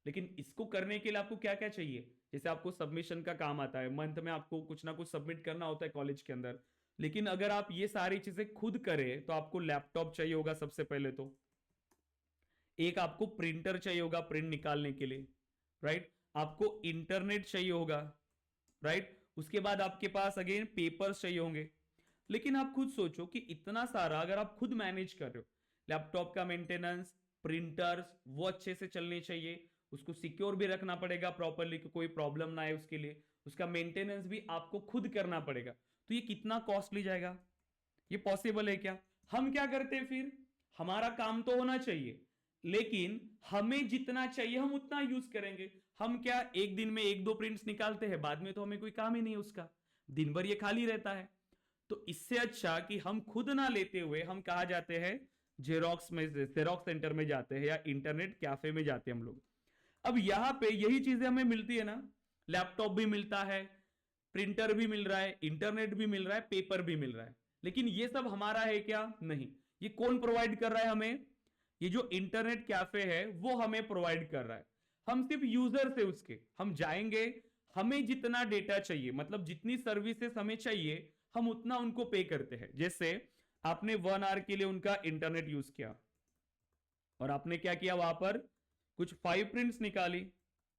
लेकिन इसको करने के लिए आपको क्या क्या चाहिए? जैसे आपको सबमिशन का काम आता है, मंथ में आपको कुछ ना कुछ सबमिट करना होता है कॉलेज के अंदर, लेकिन अगर आप ये सारी चीजें खुद करें तो आपको लैपटॉप चाहिए होगा सबसे पहले, तो एक आपको प्रिंटर चाहिए होगा प्रिंट निकालने के लिए, राइट? आपको इंटरनेट चाहिए होगा, राइट? उसके बाद आपके पास अगेन पेपर्स चाहिए होंगे। लेकिन आप खुद सोचो कि इतना सारा अगर आप खुद मैनेज कर रहे हो, लैपटॉप का मेंटेनेंस, प्रिंटर्स वो अच्छे से चलने चाहिए, उसको सिक्योर भी रखना पड़ेगा प्रॉपरली कि कोई प्रॉब्लम ना आए उसके लिए, उसका मेंटेनेंस भी आपको खुद करना पड़ेगा। तो ये कितना कॉस्टली जाएगा? ये पॉसिबल है क्या? हम क्या करते हैं फिर, हमारा काम तो होना चाहिए लेकिन हमें जितना चाहिए हम उतना यूज करेंगे। हम क्या एक दिन में एक दो प्रिंट्स निकालते हैं, बाद में तो हमें कोई काम ही नहीं उसका, दिन भर ये खाली रहता है। तो इससे अच्छा कि हम खुद ना लेते हुए हम कहा जाते हैं, जेरोक्स में, जेरोक्स सेंटर में जाते हैं या इंटरनेट कैफे में जाते हैं हम लोग। अब यहां पे यही चीजें हमें मिलती है ना, लैपटॉप भी मिलता है, प्रिंटर भी मिल रहा है, इंटरनेट भी मिल रहा है, पेपर भी मिल रहा है, लेकिन ये सब हमारा है क्या? नहीं। ये कौन प्रोवाइड कर रहा है हमें? ये जो इंटरनेट कैफे है वो हमें प्रोवाइड कर रहा है। हम सिर्फ यूजर से उसके हम जाएंगे, हमें जितना डेटा चाहिए, मतलब जितनी सर्विसेज हमें चाहिए हम उतना उनको पे करते हैं। जैसे आपने 1 आवर के लिए उनका इंटरनेट यूज किया और आपने क्या किया, वहां पर कुछ 5 प्रिंट्स निकाली,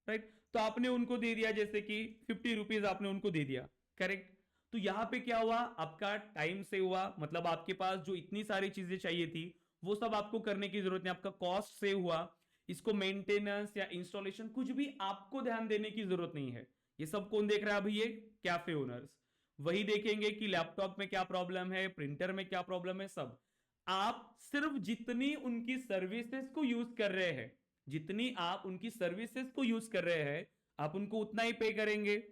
राइट? तो आपने उनको दे दिया, जैसे कि 50 रुपीज आपने उनको दे दिया, करेक्ट? तो यहां पे क्या हुआ, आपका टाइम से हुआ, मतलब आपके पास जो इतनी सारी चीजें चाहिए थी वो सब आपको करने की जरूरत नहीं, आपका कॉस्ट सेव हुआ। इसको मेंटेनेंस या इंस्टॉलेशन कुछ भी आपको ध्यान देने की जरूरत नहीं है। ये सब कौन देख रहा है अभी? ये कैफे ओनर्स वही देखेंगे कि लैपटॉप में क्या प्रॉब्लम है, प्रिंटर में क्या प्रॉब्लम है, सब। आप सिर्फ जितनी उनकी सर्विसेज को यूज कर रहे हैं, जितनी आप उनकी सर्विसेज को यूज कर रहे हैं आप उनको उतना ही पे करेंगे।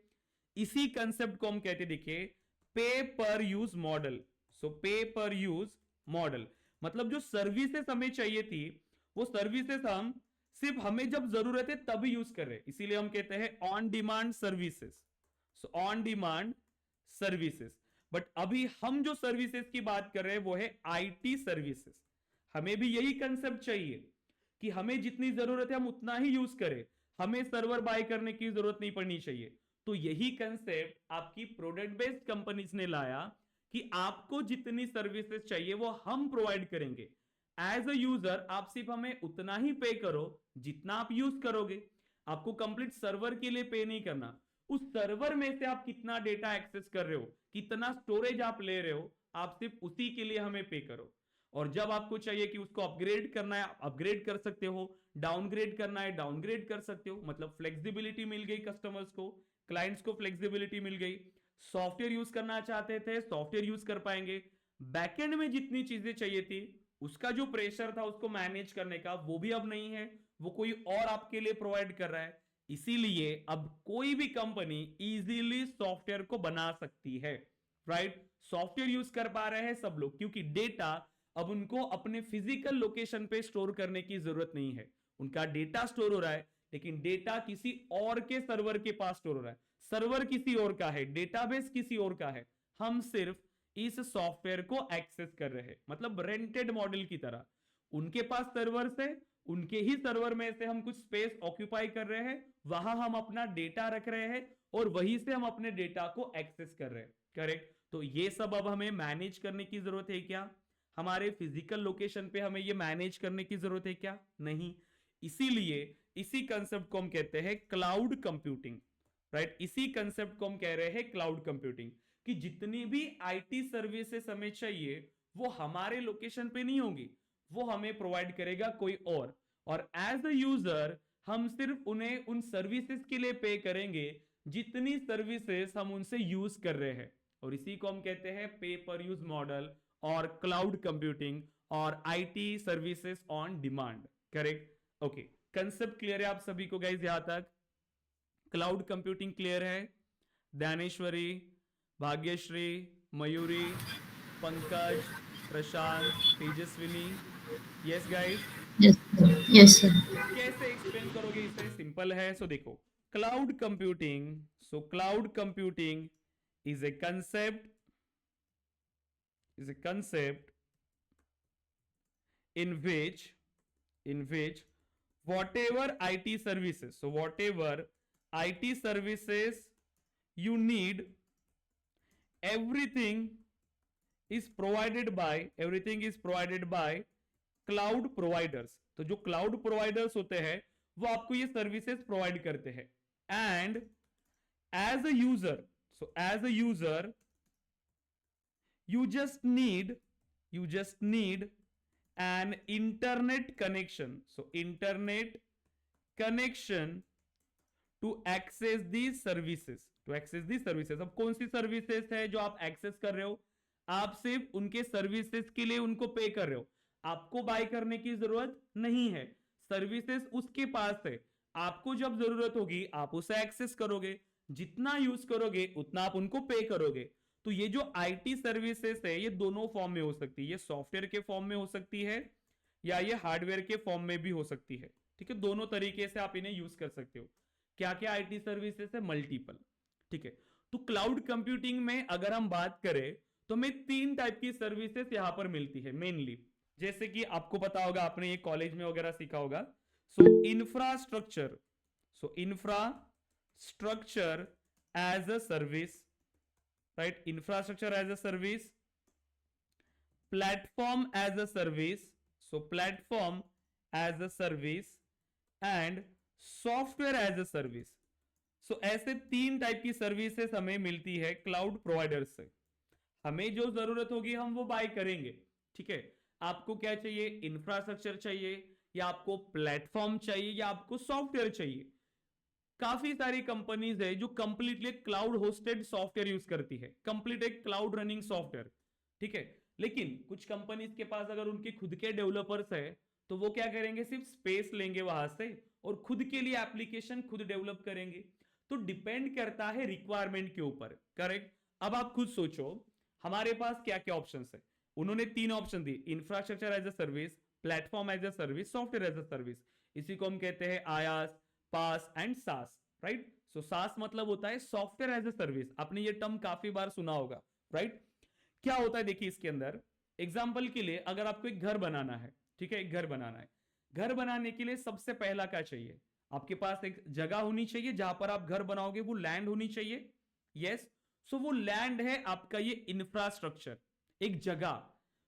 इसी कंसेप्ट को हम कहते, देखिए, पे पर यूज मॉडल। सो पे पर यूज मॉडल मतलब जो सर्विसेज हमें चाहिए थी वो सर्विसेज हम सिर्फ हमें जब जरूरत है तभी यूज कर रहे हैं, इसीलिए हम कहते हैं on demand services. So on demand services. But अभी हम जो सर्विसेज की बात कर रहे हैं वो है आईटी सर्विसेज। हमें भी यही कंसेप्ट चाहिए कि हमें जितनी जरूरत है हम उतना ही यूज करें, हमें सर्वर बाय करने की जरूरत नहीं पड़नी चाहिए। तो यही कंसेप्ट आपकी प्रोडक्ट बेस्ड कंपनीज ने लाया कि आपको जितनी सर्विसेज चाहिए वो हम प्रोवाइड करेंगे। एज अ यूजर आप सिर्फ हमें उतना ही पे करो जितना आप यूज करोगे, आपको कंप्लीट सर्वर के लिए पे नहीं करना। उस सर्वर में से आप कितना डेटा एक्सेस कर रहे हो, कितना स्टोरेज आप ले रहे हो, आप सिर्फ उसी के लिए हमें पे करो। और जब आपको चाहिए कि उसको अपग्रेड करना है अपग्रेड कर सकते हो, डाउनग्रेड करना है डाउनग्रेड कर सकते हो, मतलब फ्लेक्सिबिलिटी मिल गई कस्टमर्स को, क्लाइंट्स को फ्लेक्सिबिलिटी मिल गई। सॉफ्टवेयर यूज करना चाहते थे सॉफ्टवेयर यूज कर पाएंगे, बैकएंड में जितनी चीजें चाहिए थी उसका जो प्रेशर था उसको मैनेज करने का वो भी अब नहीं है, वो कोई और आपके लिए प्रोवाइड कर रहा है। इसीलिए अब कोई भी कंपनी इजीली सॉफ्टवेयर को बना सकती है, राइट। सॉफ्टवेयर यूज कर पा रहे हैं सब लोग क्योंकि डेटा अब उनको अपने फिजिकल लोकेशन पे स्टोर करने की जरूरत नहीं है। उनका डेटा स्टोर हो रहा है लेकिन डेटा किसी और के सर्वर के पास स्टोर हो रहा है, सर्वर किसी और का है, डेटाबेस किसी और का है, हम सिर्फ इस सॉफ्टवेयर को एक्सेस कर रहे हैं, मतलब रेंटेड मॉडल की तरह। उनके पास सर्वर्स है, उनके ही सर्वर में से हम कुछ स्पेस ऑक्यूपाई कर रहे हैं, वहां हम अपना डेटा रख रहे हैं और वहीं से हम अपने डेटा को एक्सेस कर रहे हैं, करेक्ट। तो ये सब अब हमें मैनेज करने की जरूरत है क्या? हमारे फिजिकल लोकेशन पे हमें ये मैनेज करने की जरूरत है क्या? नहीं। इसीलिए इसी कंसेप्ट को हम कहते हैं क्लाउड कंप्यूटिंग, राइट। इसी कंसेप्ट को हम कह रहे हैं क्लाउड कंप्यूटिंग, कि जितनी भी आईटी सर्विसेज हमें चाहिए वो हमारे लोकेशन पे नहीं होगी, वो हमें प्रोवाइड करेगा कोई और एज अ यूजर हम सिर्फ उन्हें उन सर्विसेज के लिए पे करेंगे जितनी सर्विसेज हम उनसे यूज कर रहे हैं, और इसी को हम कहते हैं पे पर यूज मॉडल और क्लाउड कंप्यूटिंग और IT services on demand, correct. Okay, concept clear है आप सभी को गाइस? यहां तक क्लाउड कंप्यूटिंग क्लियर है? Dhaneshwari, Bhagyashree, Mayuri, Pankaj, Prashant, Tejaswini, yes guys? Yes, sir. Yes, sir. कैसे एक्सप्लेन करोगे इसे? सिंपल है। सो देखो, cloud computing, so cloud computing is a concept in which whatever IT services, so whatever IT services you need, everything is provided by cloud providers. तो जो cloud providers होते हैं वो आपको ये सर्विसेज प्रोवाइड करते हैं, and as a user you just need an internet connection, so internet connection to access these services, अब कौन सी सर्विसेज है जो आप एक्सेस कर रहे हो? आप सिर्फ उनके सर्विसेज के लिए उनको पे कर रहे हो, आपको बाय करने की जरूरत नहीं है, सर्विसेज उसके पास है, आपको जब जरूरत होगी आप उसे एक्सेस करोगे, जितना यूज करोगे उतना आप उनको पे करोगे। तो ये जो आईटी सर्विसेज है ये दोनों फॉर्म में हो सकती है, ये सॉफ्टवेयर के फॉर्म में हो सकती है या ये हार्डवेयर के फॉर्म में भी हो सकती है, ठीक है। दोनों तरीके से आप इन्हें यूज कर सकते हो। क्या क्या आईटी सर्विसेज है? मल्टीपल, ठीक है। तो क्लाउड कंप्यूटिंग में अगर हम बात करें तो हमें 3 टाइप की सर्विसेज यहां पर मिलती है मेनली, जैसे कि आपको पता होगा, आपने ये कॉलेज में वगैरह सीखा होगा। So infrastructure as a service, right? Infrastructure as a service, platform as a service, so platform as a service and software as a service. so ऐसे 3 टाइप की सर्विसेज हमें मिलती है क्लाउड प्रोवाइडर से। हमें जो जरूरत होगी हम वो बाय करेंगे, ठीक है। आपको क्या चाहिए? इंफ्रास्ट्रक्चर चाहिए या आपको प्लेटफॉर्म चाहिए या आपको सॉफ्टवेयर चाहिए? काफी सारी कंपनीज है जो completely cloud hosted software use करती है, कंप्लीट एक क्लाउड रनिंग सॉफ्टवेयर, ठीक है। लेकिन कुछ कंपनीज के पास अगर उनके खुद के डेवलपर्स है तो वो क्या करेंगे? सिर्फ स्पेस लेंगे वहां से और खुद के लिए एप्लीकेशन खुद डेवलप करेंगे। तो डिपेंड करता है रिक्वायरमेंट के ऊपर, करेक्ट। अब आप खुद सोचो हमारे पास क्या क्या ऑप्शंस है। उन्होंने 3 ऑप्शन दी, infrastructure as a service, platform as a service, software as a service. इसी को हम कहते हैं आयास, पास एंड सास, राइट। सो सास मतलब होता है सॉफ्टवेयर एज अ सर्विस, आपने ये टर्म काफी बार सुना होगा, राइट। क्या होता है देखिए इसके अंदर, एग्जांपल के लिए अगर आपको एक घर बनाना है, ठीक है, एक घर बनाना है, घर बनाने के लिए सबसे पहला क्या चाहिए? आपके पास एक जगह होनी चाहिए जहां पर आप घर बनाओगे, वो लैंड होनी चाहिए, यस। सो वो लैंड है आपका ये इंफ्रास्ट्रक्चर, एक जगह।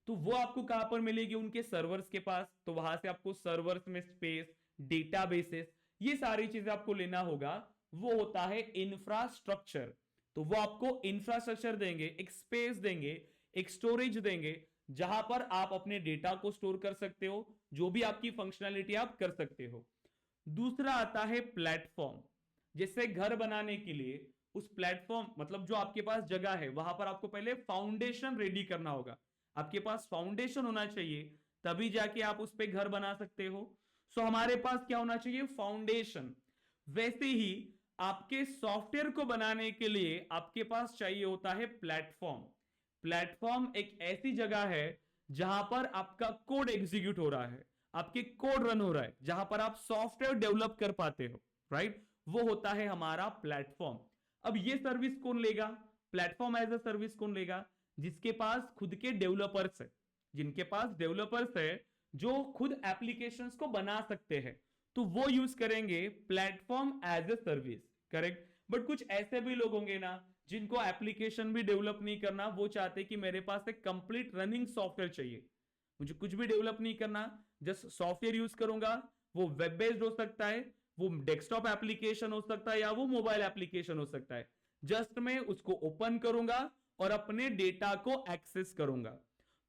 तो वो आपको कहां पर मिलेगी? उनके सर्वर्स के पास। तो वहां से आपको सर्वर्स में स्पेस, डेटाबेसेस, ये सारी चीजें आपको लेना होगा, वो होता है इंफ्रास्ट्रक्चर। तो वो आपको इंफ्रास्ट्रक्चर देंगे, एक स्पेस देंगे, एक स्टोरेज देंगे जहां पर आप अपने डेटा को स्टोर कर सकते हो, जो भी आपकी फंक्शनैलिटी आप कर सकते हो। दूसरा आता है प्लेटफॉर्म, जैसे घर बनाने के लिए उस प्लेटफॉर्म मतलब जो आपके पास जगह है वहां पर आपको पहले फाउंडेशन रेडी करना होगा। आपके पास फाउंडेशन होना चाहिए, तभी जाके आप उस पर घर बना सकते हो। सो हमारे पास क्या होना चाहिए? फाउंडेशन। वैसे ही आपके सॉफ्टवेयर को बनाने के लिए आपके पास चाहिए होता है प्लेटफॉर्म। प्लेटफॉर्म एक ऐसी जगह है जहां पर आपका कोड एग्जीक्यूट हो रहा है, आपके कोड रन हो रहा है, जहां पर आप सॉफ्टवेयर डेवलप कर पाते हो, राइट? वो होता है हमारा प्लेटफॉर्म। अब ये सर्विस कौन लेगा? प्लेटफॉर्म एज अ सर्विस कौन लेगा? जिसके पास खुद के डेवलपर्स है, जिनके पास डेवलपर्स है जो खुद एप्लीकेशंस को बना सकते हैं, तो वो यूज करेंगे platform as a service, correct? But कुछ ऐसे भी लोग होंगे ना जिनको एप्लीकेशन भी डेवलप नहीं करना, वो चाहते कि मेरे पास एक कंप्लीट रनिंग सॉफ्टवेयर चाहिए, मुझे कुछ भी डेवलप नहीं करना, जस्ट सॉफ्टवेयर यूज करूंगा। वो वेब बेस्ड हो सकता है, वो डेस्कटॉप एप्लीकेशन हो सकता है, या वो मोबाइल एप्लीकेशन हो सकता है। जस्ट मैं उसको ओपन करूंगा और अपने डेटा को एक्सेस करूंगा।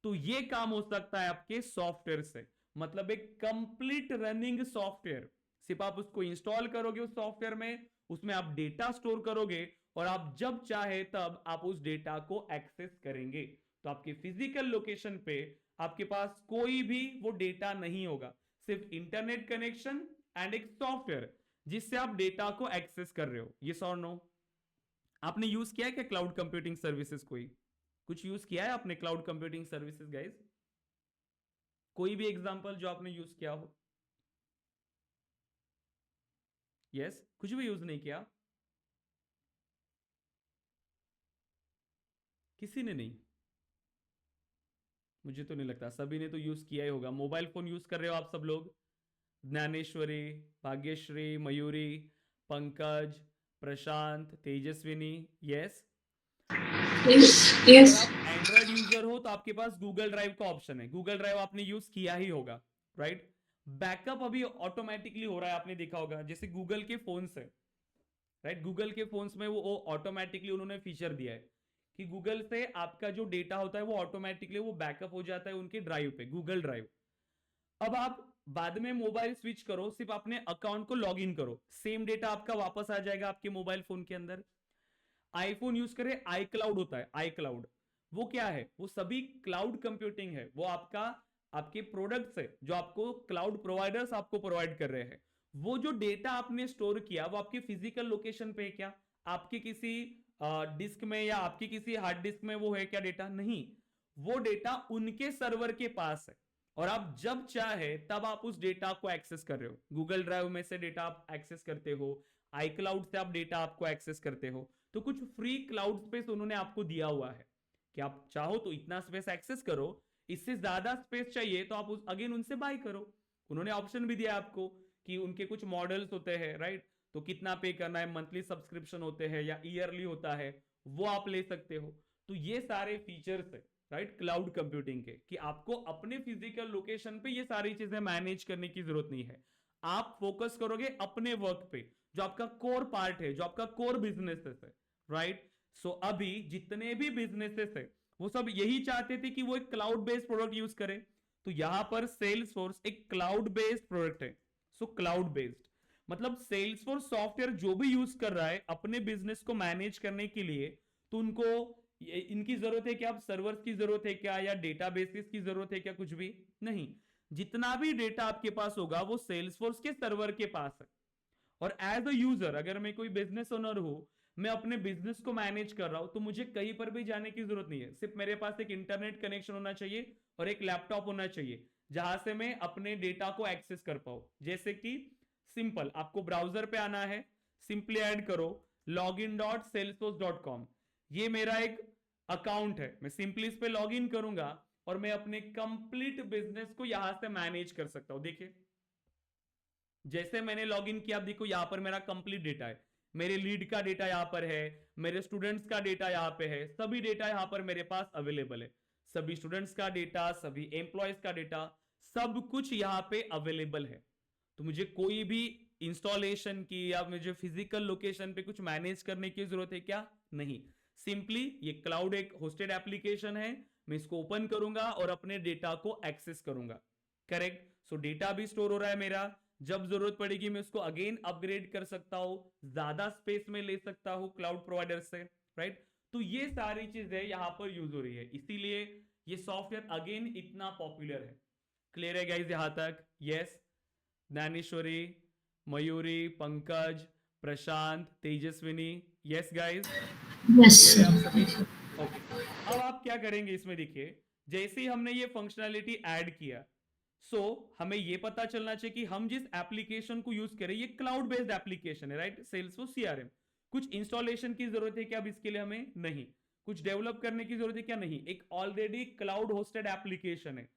तो ये काम हो सकता है आपके सॉफ्टवेयर से, मतलब एक कंप्लीट रनिंग सॉफ्टवेयर। सिर्फ आप उसको इंस्टॉल करोगे उस सॉफ्टवेयर में, उसमें आप डेटा स्टोर करोगे और आप जब चाहे तब आप उस डेटा को एक्सेस करेंगे। तो आपके फिजिकल लोकेशन पे आपके पास कोई भी वो डेटा नहीं होगा, सिर्फ इंटरनेट कनेक्शन एंड एक सॉफ्टवेयर जिससे आप डेटा को एक्सेस कर रहे हो। यस और नो? आपने यूज किया है क्या क्लाउड कंप्यूटिंग सर्विसेज? कोई कुछ यूज किया है आपने क्लाउड कंप्यूटिंग सर्विसेज गाइस? कोई भी एग्जांपल जो आपने यूज किया हो? यस, कुछ भी यूज नहीं किया? किसी ने नहीं? मुझे तो नहीं लगता, सभी ने तो यूज किया ही होगा। मोबाइल फोन यूज कर रहे हो आप सब लोग? Dnyaneshwari, Bhagyashree, Mayuri, Pankaj, Prashant, Tejaswini, yes? Yes. Yes. अगर आप एंड्रॉइड यूजर हो तो आपके पास गूगल ड्राइव का ऑप्शन है, गूगल ड्राइव आपने यूज किया ही होगा, राइट? बैकअप अभी ऑटोमेटिकली हो रहा है, आपने देखा होगा, जैसे गूगल के फोन है, राइट? गूगल के फोन्स में वो ऑटोमेटिकली उन्होंने फीचर दिया है कि गूगल से आपका जो डेटा होता है वो ऑटोमेटिकली वो बैकअप हो जाता है उनके ड्राइव पे, गूगल ड्राइव। अब आप बाद में मोबाइल स्विच करो, सिर्फ अपने अकाउंट को लॉग इन करो, सेम डेटा आपका वापस आ जाएगा आपके मोबाइल फोन के अंदर। आईफोन यूज करें, आई क्लाउड होता है, आई क्लाउड। वो क्या है? वो सभी क्लाउड कंप्यूटिंग है, वो आपका आपके प्रोडक्ट्स है जो आपको क्लाउड प्रोवाइडर्स आपको प्रोवाइड कर रहे हैं। वो जो डेटा आपने स्टोर किया वो आपकी फिजिकल लोकेशन पे है क्या? आपके किसी डिस्क में या आपकी किसी हार्ड डिस्क में वो है क्या डेटा? नहीं, वो डेटा उनके सर्वर के पास है और आप जब चाहे तब आप उस डेटा को एक्सेस कर रहे हो। गूगल ड्राइव में से डेटा आप एक्सेस करते हो, आई क्लाउड से आप डेटा आपको एक्सेस करते हो। तो कुछ फ्री क्लाउड स्पेस उन्होंने आपको दिया हुआ है कि आप चाहो तो इतना स्पेस एक्सेस करो, इससे ज्यादा स्पेस चाहिए तो आप अगेन उनसे बाय करो। उन्होंने ऑप्शन भी दिया आपको कि उनके कुछ मॉडल्स होते हैं, राइट? तो कितना पे करना है, मंथली सब्सक्रिप्शन होते हैं या ईयरली होता है, वो आप ले सकते हो। तो ये सारे फीचर्स है, राइट, क्लाउड कंप्यूटिंग के, कि आपको अपने फिजिकल लोकेशन पे ये सारी चीजें मैनेज करने की जरूरत नहीं है। आप फोकस करोगे अपने वर्क पे, जो आपका कोर पार्ट है, जो आपका कोर बिजनेसेस है, राइट? सो अभी जितने भी बिजनेसेस है वो सब यही चाहते थे कि वो एक क्लाउड बेस्ड प्रोडक्ट यूज करें। तो यहां पर सेल्सफोर्स एक क्लाउड बेस्ड प्रोडक्ट है। सो क्लाउड बेस्ड मतलब सेल्सफोर्स सॉफ्टवेयर जो भी यूज कर रहा है अपने बिजनेस को मैनेज करने के लिए, तो उनको इनकी जरूरत है क्या? सर्वर्स की जरूरत है क्या, या डेटाबेसेस की जरूरत है क्या? कुछ भी नहीं। जितना भी डेटा आपके पास होगा वो सेल्सफोर्स के सर्वर के पास है। और एज अ यूजर, अगर मैं कोई बिजनेस ओनर हूं, मैं अपने बिजनेस को मैनेज कर रहा हूं, तो मुझे कहीं पर भी जाने की जरूरत नहीं है। सिर्फ मेरे पास एक इंटरनेट कनेक्शन होना चाहिए और एक लैपटॉप होना चाहिए जहां से मैं अपने डेटा को एक्सेस कर पाऊं। जैसे कि सिंपल, आपको ब्राउजर पे आना है, सिंपली ऐड करो login.salesforce.com। ये मेरा एक अकाउंट है, मैं सिंपली इस पे लॉग इन करूंगा और मैं अपने कंप्लीट बिजनेस को यहां से मैनेज कर सकता हूं। देखिए, जैसे मैंने लॉगिन किया, आप देखो यहां पर मेरा कंप्लीट डेटा है, मेरे लीड का डेटा यहां पर है, मेरे स्टूडेंट्स का डेटा यहां पे है, सभी डेटा यहां पर मेरे पास अवेलेबल है। सभी स्टूडेंट्स का डेटा, सभी एम्प्लॉयज का डेटा, सब कुछ यहां पे अवेलेबल है। तो मुझे कोई भी इंस्टॉलेशन की या मुझे फिजिकल लोकेशन पे कुछ मैनेज करने की जरूरत है क्या? नहीं। सिंपली ये क्लाउड एक होस्टेड एप्लीकेशन है, मैं इसको ओपन करूंगा और अपने डेटा को एक्सेस करूंगा, करेक्ट? सो डेटा भी स्टोर हो रहा है मेरा, जब जरूरत पड़ेगी मैं उसको अगेन अपग्रेड कर सकता हूं, ज्यादा स्पेस में ले सकता हूं क्लाउड प्रोवाइडर से, राइट। तो ये सारी चीजें यहां पर यूज हो रही है, इसीलिए ये सॉफ्टवेयर अगेन इतना पॉपुलर है। क्लियर है गाइज यहां तक? Yes. Dnyaneshwari, Mayuri, Pankaj, Prashant, Tejaswini, yes guys, Yes, clear है sir. आप सभी? ओके। अब आप क्या करेंगे इसमें, देखिए जैसे ही हमने ये फंक्शनैलिटी ऐड किया, सो हमें ये पता चलना चाहिए कि हम जिस एप्लीकेशन को यूज करें ये क्लाउड बेस्ड एप्लीकेशन है, राइट, सेल्सफोर्स सीआरएम। कुछ इंस्टॉलेशन की जरूरत है क्या अब इसके लिए हमें? नहीं। कुछ डेवलप करने की जरूरत है क्या? नहीं। एक ऑलरेडी क्लाउड होस्टेड एप्लीकेशन है,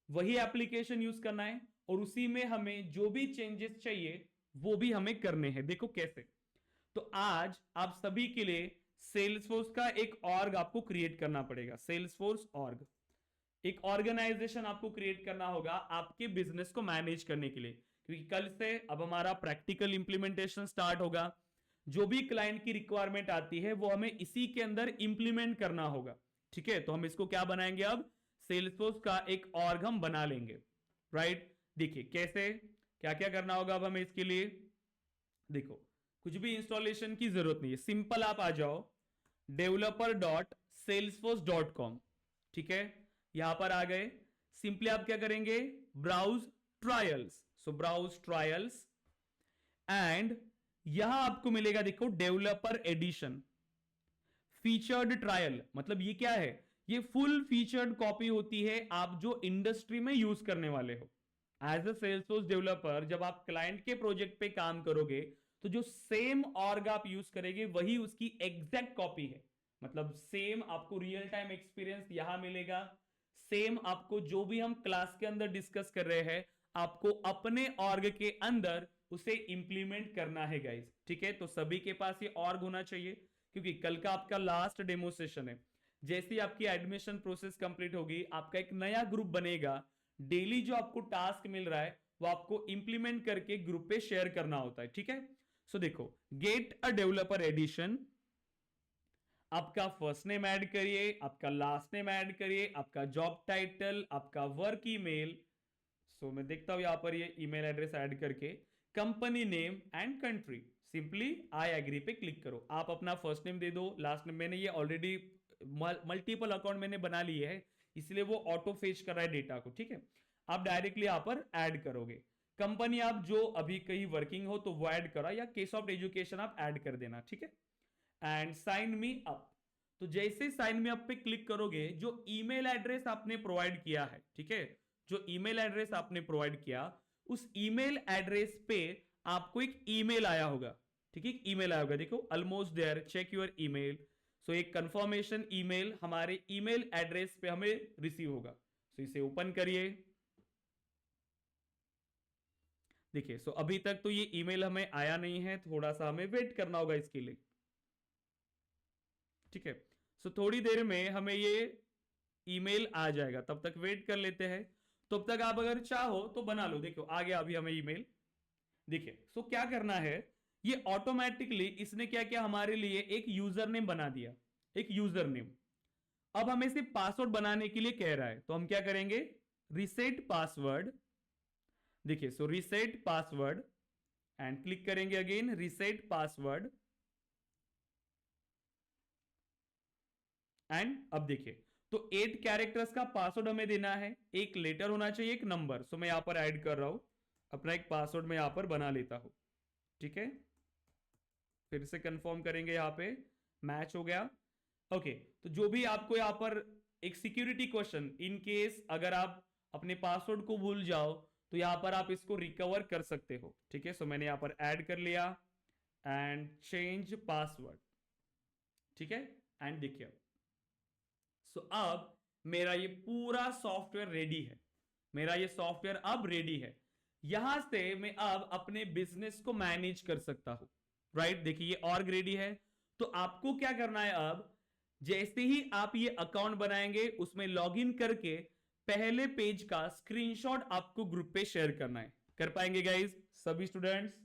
वही एप्लीकेशन यूज करना है, और उसी में हमें जो भी चेंजेस चाहिए वो भी हमें करने हैं। देखो कैसे। तो आज आप सभी के लिए सेल्सफोर्स का एक ऑर्ग आपको क्रिएट करना पड़ेगा। सेल्सफोर्स ऑर्ग, एक ऑर्गेनाइजेशन आपको क्रिएट करना होगा आपके बिजनेस को मैनेज करने के लिए, क्योंकि कल से अब हमारा प्रैक्टिकल इंप्लीमेंटेशन स्टार्ट होगा। जो भी क्लाइंट की रिक्वायरमेंट आती है वो हमें इसी के अंदर इंप्लीमेंट करना होगा, ठीक है। तो हम इसको क्या बनाएंगे अब? सेल्सफोर्स का एक ऑर्ग हम बना लेंगे, राइट। देखिए कैसे, क्या क्या करना होगा अब हमें इसके लिए। देखो कुछ भी इंस्टॉलेशन की जरूरत नहीं है, सिंपल आप आ जाओ developer.salesforce.com, ठीक है। यहां पर आ गए, सिंपली आप क्या करेंगे? Browse trials, so browse trials, and यहां आपको मिलेगा देखो डेवलपर एडिशन फीचर्ड ट्रायल। मतलब ये क्या है? ये फुल फीचर्ड कॉपी होती है आप जो इंडस्ट्री में यूज करने वाले हो। एज अ सेल्सफोर्स डेवलपर जब आप क्लाइंट के प्रोजेक्ट पे काम करोगे तो जो सेम ऑर्ग आप यूज करेंगे वही उसकी एग्जैक्ट कॉपी है। मतलब सेम आपको रियल टाइम एक्सपीरियंस यहां मिलेगा, सेम आपको जो भी हम क्लास के अंदर डिस्कस कर रहे हैं आपको अपने ऑर्ग के अंदर उसे इंप्लीमेंट करना है गाइस, ठीक है। तो सभी के पास ये ऑर्ग होना चाहिए, क्योंकि कल का आपका लास्ट डेमो सेशन है। जैसे ही आपकी एडमिशन प्रोसेस कंप्लीट होगी आपका एक नया ग्रुप बनेगा, डेली जो आपको टास्क मिल रहा है वो आपको इंप्लीमेंट करके ग्रुप पे शेयर करना होता है, ठीक है। सो देखो, गेट अ डेवलपर एडिशन, आपका फर्स्ट नेम ऐड करिए, आपका लास्ट नेम ऐड करिए, आपका जॉब टाइटल, आपका वर्क ईमेल। सो मैं देखता हूं यहां पर ये ईमेल एड्रेस ऐड करके, company name and country, simply I agree पे क्लिक करो। आप अपना फर्स्ट नेम दे दो, लास्ट नेम, मैंने ये ऑलरेडी मल्टीपल अकाउंट मैंने बना लिए है इसलिए वो ऑटो फेच कर रहा है डेटा को, ठीक है। आप डायरेक्टली यहां पर ऐड करोगे। कंपनी आप जो अभी कहीं वर्किंग हो तो वो ऐड करा, या केस ऑफ एजुकेशन आप ऐड कर देना, ठीक है। एंड साइन मी अप, तो जैसे साइन मी अप पे क्लिक करोगे जो ईमेल एड्रेस आपने प्रोवाइड किया है, ठीक है, जो ईमेल एड्रेस आपने प्रोवाइड किया उस ईमेल एड्रेस पे आपको एक ईमेल आया होगा, ठीक है। ईमेल आया होगा, देखो almost there, check your email. So एक कंफर्मेशन ईमेल हमारे ईमेल एड्रेस पे हमें रिसीव होगा। सो इसे ओपन करिए। देखिए सो अभी तक तो ये ईमेल हमें आया नहीं है, थोड़ा सा हमें वेट करना होगा इसके लिए, ठीक है। सो थोड़ी देर में हमें ये ईमेल आ जाएगा, तब तक वेट कर लेते हैं। तब तक आप अगर चाहो तो बना लो। देखो आ गया अभी हमें ईमेल। देखिए सो क्या करना है, ये ऑटोमेटिकली इसने क्या किया, हमारे लिए एक यूजर नेम बना दिया, एक यूजर नेम। अब हमें सिर्फ पासवर्ड बनाने के लिए कह रहा है, तो हम क्या करेंगे? Reset password. देखिए सो रिसेट पासवर्ड, एंड क्लिक करेंगे अगेन रिसेट पासवर्ड। एंड अब देखिए, तो 8 कैरेक्टर्स का पासवर्ड हमें देना है, एक लेटर होना चाहिए, एक नंबर। सो मैं यहां पर ऐड कर रहा हूं अपना एक पासवर्ड, मैं यहां पर बना लेता हूं, ठीक है। फिर से कंफर्म करेंगे, यहां पे मैच हो गया। ओके, तो जो भी आपको यहां पर एक सिक्योरिटी क्वेश्चन, इन केस अगर आप अपने पासवर्ड को भूल जाओ तो यहां पर आप इसको रिकवर कर सकते हो, ठीक है। सो मैंने यहां पर ऐड कर लिया एंड चेंज पासवर्ड, ठीक है। एंड देखिए सो अब मेरा ये पूरा सॉफ्टवेयर रेडी है, मेरा ये सॉफ्टवेयर अब रेडी है। यहां से मैं अब अपने बिजनेस को मैनेज कर सकता हूं, राइट। देखिए ये ऑर्ग रेडी है, तो आपको क्या करना है अब, जैसे ही आप ये अकाउंट बनाएंगे उसमें लॉगिन करके पहले पेज का स्क्रीनशॉट आपको ग्रुप पे शेयर करना है। कर पाएंगे गाइज सभी स्टूडेंट्स?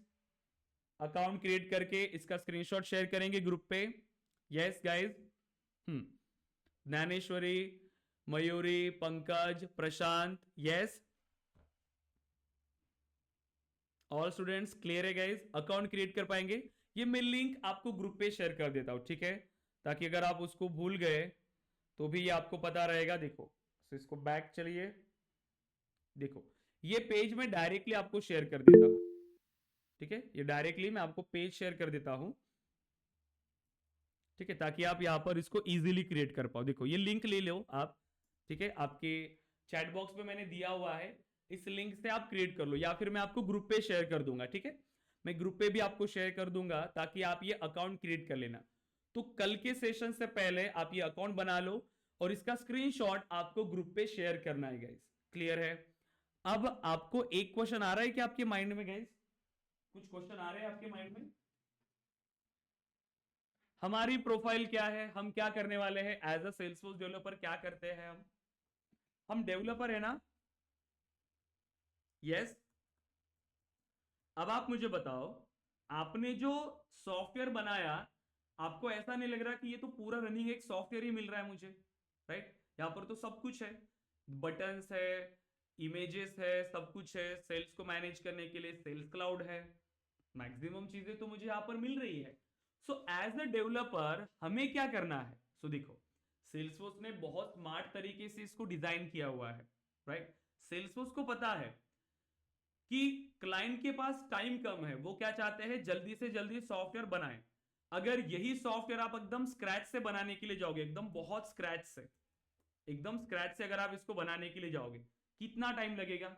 अकाउंट क्रिएट करके इसका स्क्रीनशॉट शेयर करेंगे ग्रुप पे? Yes guys. Dnyaneshwari, Mayuri, Pankaj, Prashant, yes. All students clear है गाइस? अकाउंट क्रिएट कर पाएंगे? ये मैं लिंक आपको ग्रुप पे शेयर कर देता हूं, ठीक है, ताकि अगर आप उसको भूल गए तो भी ये आपको पता रहेगा। देखो, तो इसको बैक चलिए, देखो ये पेज में डायरेक्टली आपको शेयर कर देता हूं, ठीक है, ये डायरेक्टली मैं आपको पेज शेयर कर देता हूं, ठीक है, ताकि आप यहां पर इसको इजीली क्रिएट कर पाओ। देखो ये लिंक ले लो आप, ठीक है, आपके चैट बॉक्स में मैंने दिया हुआ है, इस लिंक से आप क्रिएट कर लो, या फिर मैं आपको ग्रुप पे शेयर कर दूंगा, ठीक है, मैं ग्रुप पे भी आपको शेयर कर दूंगा ताकि आप ये अकाउंट क्रिएट कर लेना। तो कल के सेशन से पहले आप ये अकाउंट बना लो और इसका स्क्रीनशॉट आपको ग्रुप पे शेयर करना है गाइस। क्लियर है? अब आपको एक क्वेश्चन आ रहा है कि आपके माइंड में गाइस, कुछ क्वेश्चन आ रहे हैं आपके माइंड में? हमारी प्रोफाइल क्या है, हम क्या करने वाले हैं एज अ सेल्सफोर्स डेवलपर, क्या करते हैं हम डेवलपर है ना? यस। अब आप मुझे बताओ, आपने जो सॉफ्टवेयर बनाया, आपको ऐसा नहीं लग रहा कि ये तो पूरा रनिंग एक सॉफ्टवेयर ही मिल रहा है मुझे, राइट? यहां पर तो सब कुछ है, बटन्स है, इमेजेस है, सब कुछ है, सेल्स को मैनेज करने के लिए सेल्स क्लाउड है, मैक्सिमम चीजें तो मुझे यहां पर मिल रही है। सो एज अ डेवलपर हमें क्या करना है? सो देखो, सेल्सफोर्स ने बहुत स्मार्ट तरीके से इसको डिजाइन किया हुआ है, राइट? सेल्सफोर्स को पता है कि क्लाइंट के पास टाइम कम है, वो क्या चाहते हैं, जल्दी से जल्दी सॉफ्टवेयर बनाएं। अगर यही सॉफ्टवेयर आप एकदम स्क्रैच से बनाने के लिए जाओगे, एकदम बहुत स्क्रैच से, एकदम स्क्रैच से अगर आप इसको बनाने के लिए जाओगे, कितना टाइम लगेगा?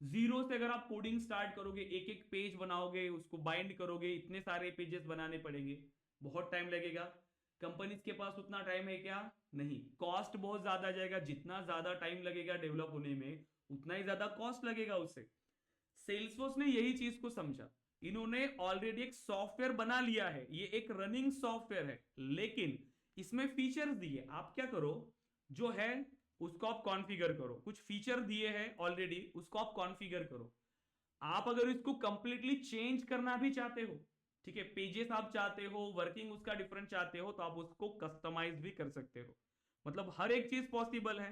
जीरो से अगर आप कोडिंग स्टार्ट करोगे, एक एक पेज बनाओगे, उसको बाइंड करोगे, इतने सारे पेजेस बनाने पड़ेंगे, बहुत टाइम लगेगा। कंपनीज के पास उतना टाइम है क्या? नहीं। कॉस्ट बहुत ज्यादा जाएगा, जितना ज्यादा टाइम लगेगा डेवलप होने में, उतना ही ज्यादा कॉस्ट लगेगा उससे। सेल्सफोर्स ने यही चीज को समझा, इन्होंने ऑलरेडी एक सॉफ्टवेयर बना लिया है, ये एक रनिंग सॉफ्टवेयर है, लेकिन इसमें फीचर्स दिए। आप क्या करो, जो है उसको आप कॉन्फ़िगर करो, कुछ फीचर दिए हैं ऑलरेडी, उसको आप कॉन्फ़िगर करो। आप अगर इसको कंप्लीटली चेंज करना भी चाहते हो, ठीक है, पेजेस आप चाहते हो, वर्किंग उसका डिफरेंट चाहते हो, तो आप उसको कस्टमाइज भी कर सकते हो। मतलब हर एक चीज पॉसिबल है,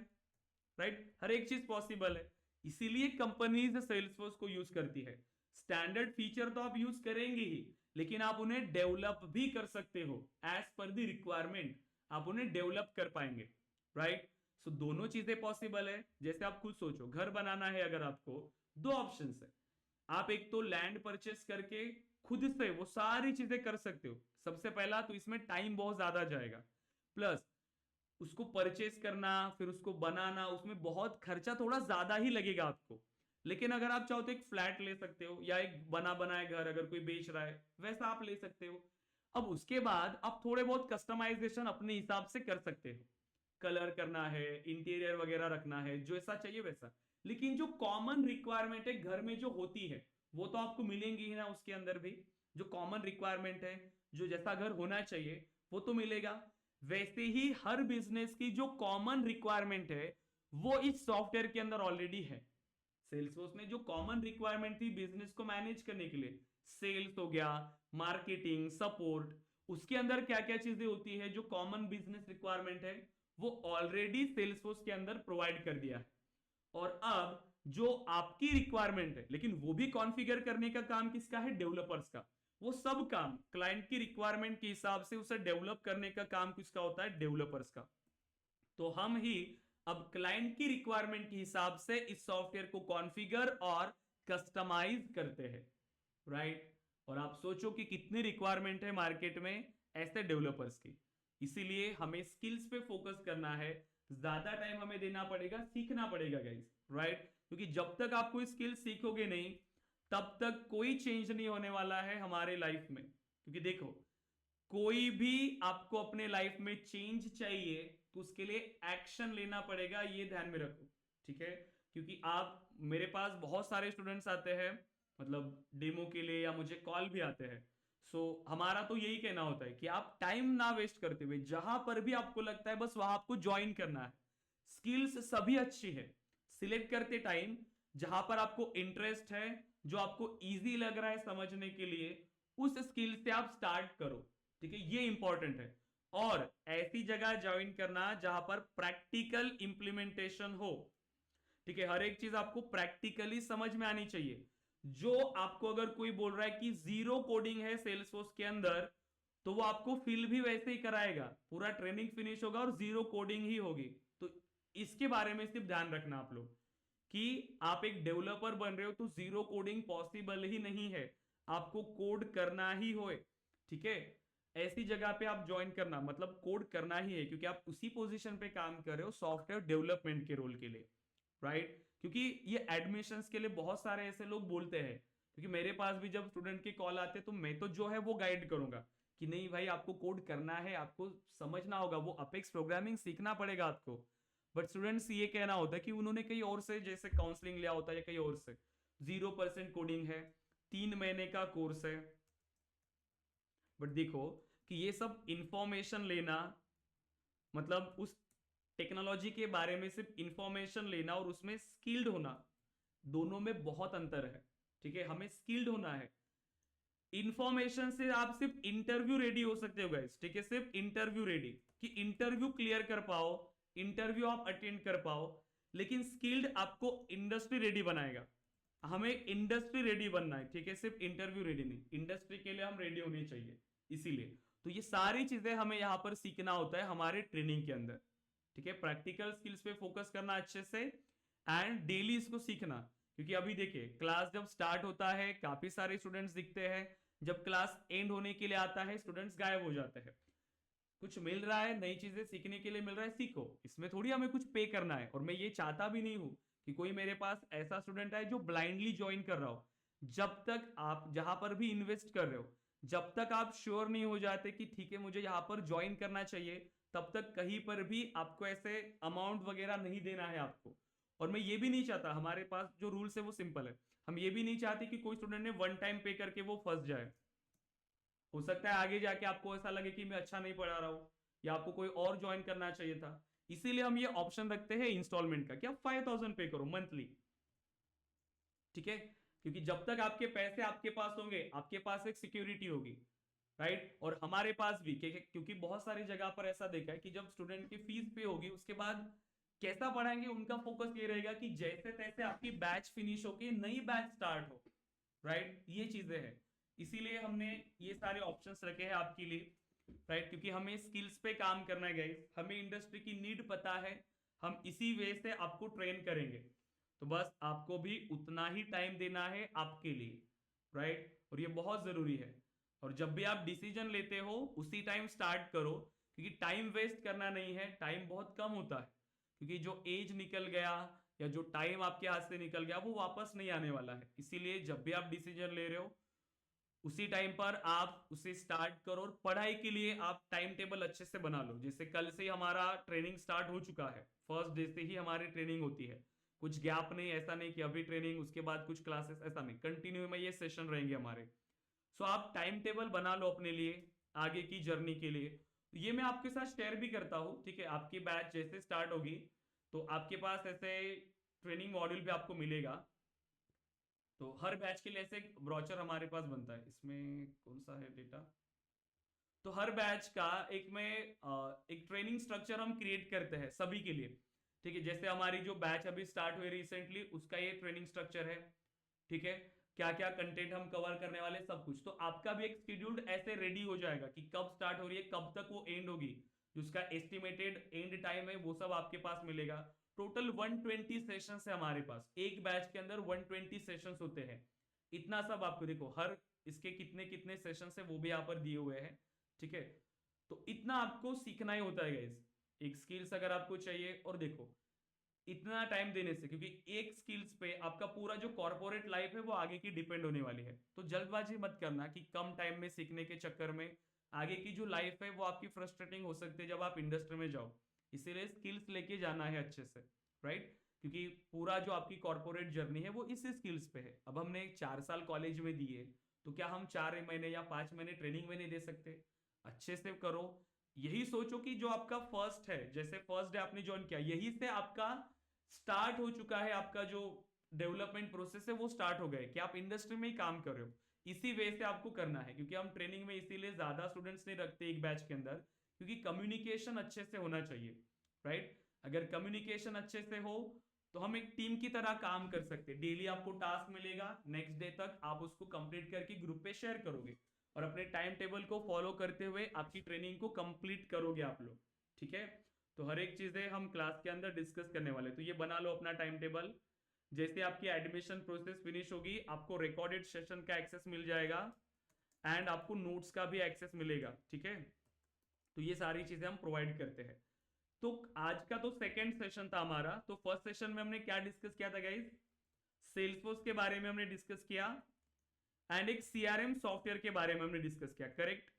राइट? हर एक चीज पॉसिबल है, इसीलिए कंपनीज सेल्सफोर्स को यूज करती है। स्टैंडर्ड फीचर तो आप यूज करेंगे ही, लेकिन आप उन्हें डेवलप भी कर सकते हो एज पर द रिक्वायरमेंट, आप उन्हें डेवलप कर पाएंगे, राइट? सो दोनों चीजें पॉसिबल है। जैसे आप खुद सोचो, घर बनाना है अगर आपको, दो ऑप्शन है, आप एक तो लैंड परचेस करके खुद से वो सारी चीजें कर सकते हो। सबसे पहला तो इसमें टाइम बहुत ज्यादा जाएगा, प्लस उसको परचेस करना, फिर उसको बनाना, उसमें बहुत खर्चा थोड़ा ज्यादा ही लगेगा आपको। लेकिन अगर आप चाहो तो एक फ्लैट ले सकते हो, या एक बना बनाए घर अगर कोई बेच रहा है वैसा आप ले सकते हो। अब उसके बाद आप थोड़े बहुत कस्टमाइजेशन अपने हिसाब से कर सकते हो, कलर करना है, इंटीरियर वगैरह रखना है, जो ऐसा चाहिए वैसा। लेकिन जो कॉमन रिक्वायरमेंट है घर में जो होती है, वो तो आपको मिलेंगी ही ना, उसके अंदर भी जो कॉमन रिक्वायरमेंट है, जो जैसा घर होना चाहिए वो तो मिलेगा। वैसे ही हर बिजनेस की जो कॉमन रिक्वायरमेंट है वो इस सॉफ्टवेयर के अंदर ऑलरेडी है। सेल्सफोर्स ने जो कॉमन रिक्वायरमेंट थी बिजनेस को मैनेज करने के लिए, सेल्स हो गया, मार्केटिंग, सपोर्ट, उसके अंदर क्या क्या चीजें होती है जो कॉमन बिजनेस रिक्वायरमेंट है, वो ऑलरेडी सेल्सफोर्स के अंदर प्रोवाइड कर दिया है। और अब जो आपकी रिक्वायरमेंट है, लेकिन वो भी कॉन्फ़िगर करने का काम किसका है? डेवलपर्स का। वो सब काम क्लाइंट की रिक्वायरमेंट के हिसाब से उसे डेवलप करने का काम किसका होता है? डेवलपर्स का। तो हम ही अब क्लाइंट की रिक्वायरमेंट के हिसाब से इस सॉफ्टवेयर को कॉन्फ़िगर और कस्टमाइज करते हैं, राइट? और आप सोचो कि कितनी रिक्वायरमेंट है मार्केट में ऐसे डेवलपर्स की। इसीलिए हमें स्किल्स पे फोकस करना है, ज्यादा टाइम हमें देना पड़ेगा, सीखना पड़ेगा गाइस, राइट? क्योंकि जब तक आप कोई स्किल सीखोगे नहीं, तब तक कोई चेंज नहीं होने वाला है हमारे लाइफ में। क्योंकि देखो, कोई भी आपको अपने लाइफ में चेंज चाहिए तो उसके लिए एक्शन लेना पड़ेगा, ये ध्यान में रखो, ठीक है? क्योंकि आप, मेरे पास बहुत सारे स्टूडेंट्स आते हैं, मतलब डेमो के लिए, या मुझे कॉल भी आते हैं। सो हमारा तो यही कहना होता है कि आप टाइम ना वेस्ट करते हुए, जहां पर भी आपको लगता है बस वहां आपको ज्वाइन करना है। स्किल्स सभी अच्छी है, सिलेक्ट करते टाइम जहां पर आपको इंटरेस्ट है, जो आपको इजी लग रहा है समझने के लिए, उस स्किल से आप स्टार्ट करो, ठीक है? ये इंपॉर्टेंट है। और ऐसी जगह ज्वाइन करना जहां पर प्रैक्टिकल इंप्लीमेंटेशन हो, ठीक है? हर एक चीज आपको प्रैक्टिकली समझ में आनी चाहिए। जो आपको अगर कोई बोल रहा है कि जीरो कोडिंग है सेल्सफोर्स के अंदर, तो वो आपको फील भी वैसे ही कराएगा, पूरा ट्रेनिंग फिनिश होगा और जीरो कोडिंग ही होगी। तो इसके बारे में सिर्फ ध्यान रखना आप लोग कि आप एक डेवलपर बन रहे हो तो जीरो कोडिंग पॉसिबल ही नहीं है, आपको कोड करना ही होए, ठीक है। ऐसी जगह पे आप ज्वाइन करना मतलब कोड करना ही है, क्योंकि आप उसी पोजीशन पे काम कर रहे हो सॉफ्टवेयर डेवलपमेंट के रोल के लिए, राइट। क्योंकि ये एडमिशंस के लिए बहुत सारे ऐसे लोग बोलते हैं, क्योंकि मेरे पास भी जब स्टूडेंट के कॉल आते हैं तो मैं तो जो है वो गाइड करूंगा कि नहीं भाई आपको कोड करना है, आपको समझना होगा, वो अपेक्स प्रोग्रामिंग सीखना पड़ेगा आपको। बट स्टूडेंट्स ये कहना होता है कि उन्होंने कहीं और से जैसे काउंसलिंग लिया होता है या कहीं और से 0% कोडिंग है, 3 महीने का कोर्स है। बट देखो कि ये सब इंफॉर्मेशन लेना मतलब उस टेक्नोलॉजी के बारे में सिर्फ इंफॉर्मेशन लेना और उसमें स्किल्ड होना, दोनों में बहुत अंतर है, ठीक है। हमें स्किल्ड होना है। इंफॉर्मेशन से आप सिर्फ इंटरव्यू रेडी हो सकते हो गाइस, ठीक है, सिर्फ इंटरव्यू रेडी, कि इंटरव्यू क्लियर कर पाओ, इंटरव्यू आप अटेंड कर पाओ। लेकिन स्किल्ड आपको इंडस्ट्री रेडी बनाएगा। हमें इंडस्ट्री रेडी बनना है, ठीक है, सिर्फ इंटरव्यू रेडी नहीं, इंडस्ट्री के लिए हम रेडी होने चाहिए। इसीलिए तो ये सारी चीजें हमें यहाँ पर सीखना होता है हमारे ट्रेनिंग के अंदर, ठीक है। प्रैक्टिकल स्किल्स पे फोकस करना अच्छे से एंड डेली इसको सीखना। क्योंकि अभी देखिए क्लास जब स्टार्ट होता है काफी सारे स्टूडेंट्स दिखते हैं, जब क्लास एंड होने के लिए आता है स्टूडेंट्स गायब हो जाते हैं। कुछ मिल रहा है, नई चीजें सीखने के लिए मिल रहा है, सीखो, इसमें थोड़ी हमें कुछ पे करना है। और मैं ये चाहता भी नहीं हूं कि कोई मेरे पास ऐसा स्टूडेंट है जो ब्लाइंडली ज्वाइन कर रहा हो। जब तक आप जहां पर भी इन्वेस्ट कर रहे हो, जब तक आप श्योर नहीं हो जाते कि ठीक है मुझे यहाँ पर ज्वाइन करना चाहिए, तब तक कहीं पर भी आपको ऐसे अमाउंट वगैरह नहीं देना है आपको। और मैं ये भी नहीं चाहता, हमारे पास जो रूल्स है वो सिंपल है, हम ये भी नहीं चाहते कि कोई स्टूडेंट ने वन टाइम पे करके वो फंस जाए। हो सकता है आगे जाके आपको ऐसा लगे कि मैं अच्छा नहीं पढ़ा रहा हूं, या आपको कोई और ज्वाइन करना चाहिए था। इसीलिए हम ये ऑप्शन रखते हैं इंस्टॉलमेंट का कि आप 5000 पे करो मंथली, ठीक है। क्योंकि जब तक आपके पैसे आपके पास होंगे आपके पास एक सिक्योरिटी होगी, राइट। और हमारे पास भी क्योंकि बहुत सारी जगह पर ऐसा देखा है कि जब स्टूडेंट की फीस पे होगी उसके बाद कैसा पढ़ाएंगे, उनका फोकस ये रहेगा कि जैसे तैसे आपकी बैच फिनिश होके नई बैच स्टार्ट हो, राइट। ये चीजें हैं, इसीलिए हमने ये सारे ऑप्शंस रखे हैं आपके लिए, राइट। क्योंकि हमें स्किल्स पे काम करना है गाइस, हमें इंडस्ट्री की नीड पता है, हम इसी वे से आपको ट्रेन करेंगे। तो बस आपको भी उतना ही टाइम देना है आपके लिए, राइट। और ये बहुत जरूरी है। और जब भी आप डिसीजन लेते हो उसी टाइम स्टार्ट करो, क्योंकि टाइम वेस्ट करना नहीं है, टाइम बहुत कम होता है। क्योंकि जो एज निकल गया या जो टाइम आपके हाथ से निकल गया वो वापस नहीं आने वाला है। इसीलिए जब भी आप डिसीजन ले रहे हो उसी टाइम पर आप उसे स्टार्ट करो। और पढ़ाई के लिए आप टाइम टेबल अच्छे से बना लो, जैसे कल से ही हमारा ट्रेनिंग स्टार्ट हो चुका है, फर्स्ट डे से ही हमारी ट्रेनिंग होती है, कुछ गैप नहीं, ऐसा नहीं कि अभी ट्रेनिंग उसके बाद कुछ क्लासेस, ऐसा नहीं, कंटिन्यू में ये सेशन रहेंगे हमारे। सो आप टाइम टेबल बना लो अपने लिए आगे की जर्नी के लिए। ये मैं आपके साथ शेयर भी करता हूँ, ठीक है। आपकी बैच जैसे स्टार्ट होगी तो आपके पास ऐसे ट्रेनिंग मॉड्यूल भी आपको मिलेगा। तो हर बैच के लिए ऐसे एक ब्रोचर हमारे पास बनता है, इसमें कौन सा है डेटा। तो हर बैच का एक ट्रेनिंग स्ट्रक्चर हम क्रिएट करते हैं सभी के लिए, ठीक है। जैसे हमारी जो बैच अभी स्टार्ट हुई रिसेंटली उसका ये ट्रेनिंग स्ट्रक्चर है, ठीक है। क्या क्या कंटेंट हम कवर करने वाले सब कुछ, तो आपका भी एक शेड्यूल ऐसे रेडी हो जाएगा कि कब स्टार्ट हो रही है कब तक वो एंड होगी, जिसका एस्टिमेटेड एंड टाइम है वो सब आपके पास मिलेगा। टोटल 120 सेशंस है हमारे पास, एक बैच के अंदर 120 सेशंस होते हैं। इतना सब आपको देखो हर इसके कितने कितने सेशंस है वो भी यहाँ पर दिए हुए हैं, ठीक है। तो इतना आपको सीखना ही होता है गाइस, एक स्किल्स अगर आपको चाहिए। और देखो इतना टाइम देने से, क्योंकि एक स्किल्स पे आपका पूरा जो कॉर्पोरेट लाइफ है वो आगे की डिपेंड होने वाली है, तो जल्दबाजी मत करना कि कम टाइम में सीखने के चक्कर में आगे की जो लाइफ है वो आपकी फ्रस्ट्रेटिंग हो सकती है जब आप इंडस्ट्री में जाओ। इसीलिए स्किल्स लेके जाना है अच्छे से, राइट। क्योंकि पूरा जो आपकी कॉर्पोरेट जर्नी है वो इसी स्किल्स पे है। अब हमने 4 साल कॉलेज में दिए तो क्या हम 4 महीने या 5 महीने ट्रेनिंग में नहीं दे सकते? अच्छे से करो। यही सोचो कि जो आपका फर्स्ट है, जैसे फर्स्ट डे आपने ज्वाइन किया, यही से आपका स्टार्ट हो चुका है, आपका जो डेवलपमेंट प्रोसेस है वो स्टार्ट हो गया कि आप इंडस्ट्री में ही काम कर रहे हो। इसी वे से आपको करना है, क्योंकि हम ट्रेनिंग में इसीलिए ज्यादा स्टूडेंट्स नहीं रखते एक बैच के अंदर, क्योंकि कम्युनिकेशन अच्छे से होना चाहिए, राइट। अगर कम्युनिकेशन अच्छे से हो तो हम एक टीम की तरह काम कर सकते हैं। डेली आपको टास्क मिलेगा, नेक्स्ट डे तक आप उसको कंप्लीट करके ग्रुप पे शेयर करोगे और अपने टाइम टेबल को फॉलो करते हुए आपकी ट्रेनिंग को कंप्लीट करोगे आप लोग, ठीक है। तो हर एक चीजें हम क्लास के अंदर डिस्कस करने वाले, तो ये बना लो अपना टाइम टेबल। जैसे आपकी एडमिशन प्रोसेस फिनिश होगी, आपको रिकॉर्डेड सेशन का एक्सेस मिल जाएगा एंड आपको नोट्स का भी एक्सेस मिलेगा, ठीक है। तो ये सारी चीजें हम प्रोवाइड करते हैं। तो आज का तो सेकंड सेशन था हमारा। तो फर्स्ट सेशन में हमने क्या डिस्कस किया था गाइस? सेल्सफोर्स के बारे में हमने डिस्कस किया एंड एक सीआरएम सॉफ्टवेयर के बारे में हमने डिस्कस किया, करेक्ट।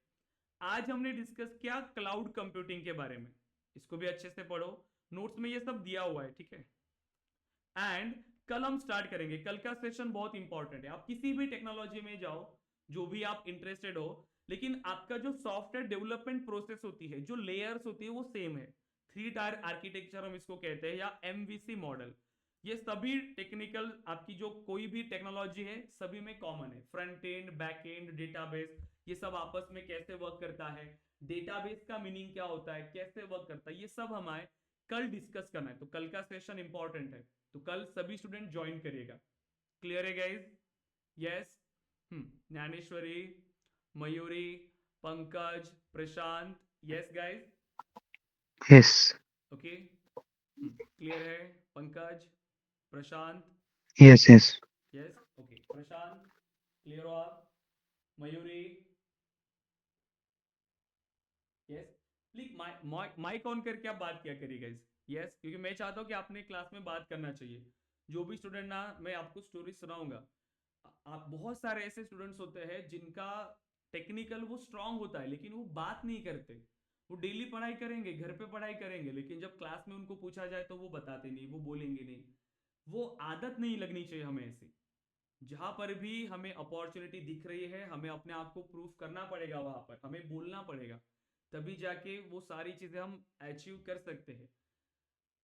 आज हमने डिस्कस किया क्लाउड कंप्यूटिंग के बारे में। इसको भी अच्छे से पढ़ो, नोट्स में ये सब दिया हुआ है, ठीक है। एंड कल हम स्टार्ट करेंगे। कल का सेशन बहुत इंपॉर्टेंट है। आप किसी भी टेक्नोलॉजी में जाओ, जो भी आप इंटरेस्टेड हो, लेकिन आपका जो सॉफ्टवेयर डेवलपमेंट प्रोसेस होती है, जो लेयर्स होती है, वो सेम है। 3 टायर आर्किटेक्चर हम इसको कहते हैं, या एमवीसी मॉडल। ये सभी टेक्निकल, आपकी जो कोई भी टेक्नोलॉजी है, सभी में कॉमन है। Front end, back and, database, ये सब आपस में कैसे वर्क करता है, डेटाबेस का मीनिंग क्या होता है, कैसे वर्क करता है, ये सब हमें कल डिस्कस करना है। तो कल का सेशन इंपॉर्टेंट है, तो कल सभी स्टूडेंट ज्वाइन करिएगा। क्लियर है guys? Yes. Dnyaneshwari, Mayuri, Pankaj, Prashant, yes guys? Yes. Okay, clear है? Pankaj, Prashant, Yes. Yes. Yes, okay. Prashant, clear हो आप? Mayuri, yes. Please mic on करके आप बात किया करिए गाइज, यस, क्योंकि मैं चाहता हूँ कि आपने क्लास में बात करना चाहिए। जो भी स्टूडेंट ना, मैं आपको स्टोरी सुनाऊंगा। आप बहुत सारे ऐसे स्टूडेंट्स होते हैं जिनका टेक्निकल वो स्ट्रांग होता है, लेकिन वो बात नहीं करते। वो डेली पढ़ाई करेंगे, घर पे पढ़ाई करेंगे, लेकिन जब क्लास में उनको पूछा जाए तो वो बताते नहीं, वो बोलेंगे नहीं। वो आदत नहीं लगनी चाहिए हमें ऐसी। जहां पर भी हमें अपॉर्चुनिटी दिख रही है, हमें अपने आप को प्रूफ करना पड़ेगा, वहां पर हमें बोलना पड़ेगा, तभी जाके वो सारी चीजें हम अचीव कर सकते हैं।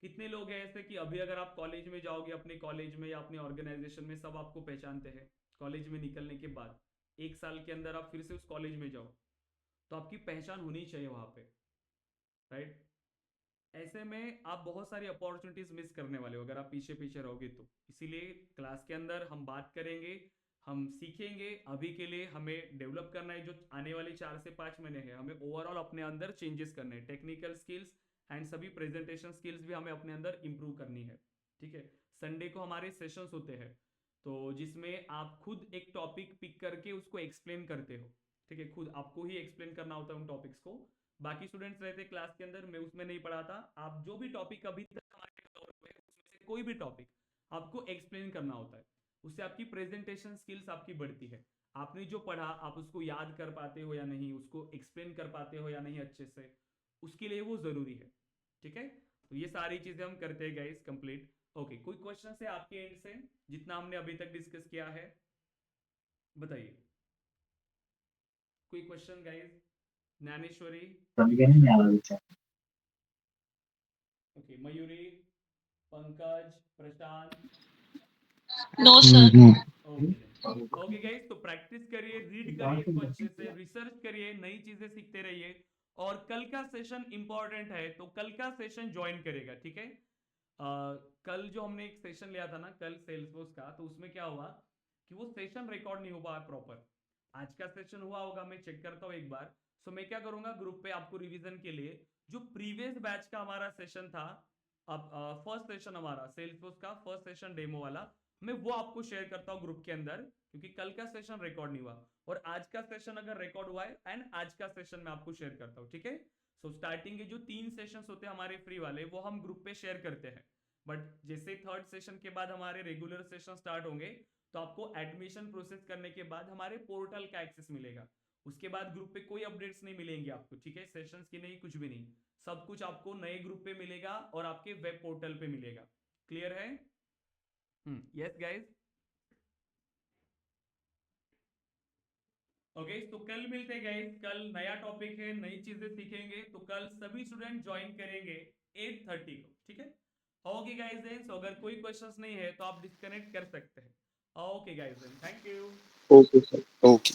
कितने लोग हैं ऐसे कि अभी अगर आप कॉलेज में जाओगे, अपने कॉलेज में या अपने ऑर्गेनाइजेशन में सब आपको पहचानते हैं। कॉलेज में निकलने के बाद 1 साल के अंदर आप फिर से उस कॉलेज में जाओ, तो आपकी पहचान होनी चाहिए वहां पे, राइट। ऐसे में आप बहुत सारी अपॉर्चुनिटीज मिस करने वाले हो अगर आप पीछे पीछे रहोगे तो। इसीलिए क्लास के अंदर हम बात करेंगे, हम सीखेंगे। अभी के लिए हमें डेवलप करना है, जो आने वाले 4 से 5 महीने हैं, हमें ओवरऑल अपने अंदर चेंजेस करने हैं। टेक्निकल स्किल्स एंड सभी प्रेजेंटेशन स्किल्स भी हमें अपने अंदर इंप्रूव करनी है, ठीक है। संडे को हमारे सेशंस होते हैं, तो जिसमें आप खुद एक टॉपिक पिक करके उसको एक्सप्लेन करते हो, ठीक है। खुद आपको ही एक्सप्लेन करना होता है उन टॉपिक्स को। बाकी स्टूडेंट्स रहते क्लास के अंदर, मैं उसमें नहीं पढ़ाता। आप जो भी टॉपिक अभी तक हमारे कवर हुए, उसमें से कोई भी टॉपिक आपको एक्सप्लेन करना होता है। उससे आपकी प्रेजेंटेशन स्किल्स आपकी बढ़ती है। आपने जो पढ़ा आप उसको याद कर पाते हो या नहीं, उसको एक्सप्लेन कर पाते हो या नहीं अच्छे से, उसके लिए वो जरूरी है, ठीक है। तो ये सारी चीजें हम करते हैं गाइस कंप्लीट। ओके, कोई क्वेश्चन है आपके एंड से जितना हमने अभी तक डिस्कस किया है? बताइए, कोई question guys? Dnyaneshwari, okay, Mayuri, Pankaj, Prashant, No, sir. Okay. Okay guys, तो प्रैक्टिस करिए, रीड करिए इसको अच्छे से, रिसर्च करिए, नई चीजें सीखते रहिए। और कल का सेशन इंपॉर्टेंट है, तो कल का सेशन ज्वाइन करेगा, ठीक है। कल जो हमने एक सेशन लिया था ना कल सेल्सफोर्स का, तो उसमें क्या हुआ कि वो सेशन रिकॉर्ड नहीं हो पाया प्रॉपर। आज का सेशन हुआ होगा, मैं चेक करता हूँ एक बार। सो मैं क्या करूंगा, ग्रुप पे आपको रिवीजन के लिए जो प्रीवियस बैच का हमारा सेशन था, अब फर्स्ट सेशन हमारा सेल्सफोर्स का फर्स्ट सेशन डेमो वाला, मैं वो आपको शेयर करता हूँ ग्रुप के अंदर, क्योंकि कल का सेशन रिकॉर्ड नहीं हुआ। और आज का सेशन अगर रिकॉर्ड हुआ है, एंड आज का सेशन मैं आपको शेयर करता हूँ, ठीक है। सो स्टार्टिंग के जो 3 सेशंस होते हैं हमारे फ्री वाले, वो हम ग्रुप पे शेयर करते हैं। बट जैसे थर्ड सेशन के बाद हमारे रेगुलर सेशन स्टार्ट होंगे, तो आपको एडमिशन प्रोसेस करने के बाद हमारे पोर्टल का एक्सेस मिलेगा। उसके बाद ग्रुप पे कोई अपडेट्स नहीं मिलेंगे आपको, ठीक है। सेशंस की नहीं, कुछ भी नहीं, सब कुछ आपको नए ग्रुप पे मिलेगा और आपके वेब पोर्टल पे मिलेगा। क्लियर है? Yes guys. ओके, तो कल मिलते हैं गाइस। कल नया टॉपिक है, नई चीजें सीखेंगे, तो कल सभी स्टूडेंट ज्वाइन करेंगे 8:30 को, ठीक है। ओके गाइस, देन अगर कोई क्वेश्चंस नहीं है तो आप डिस्कनेक्ट कर सकते हैं। Okay guys, then thank you. Okay, sir. Okay.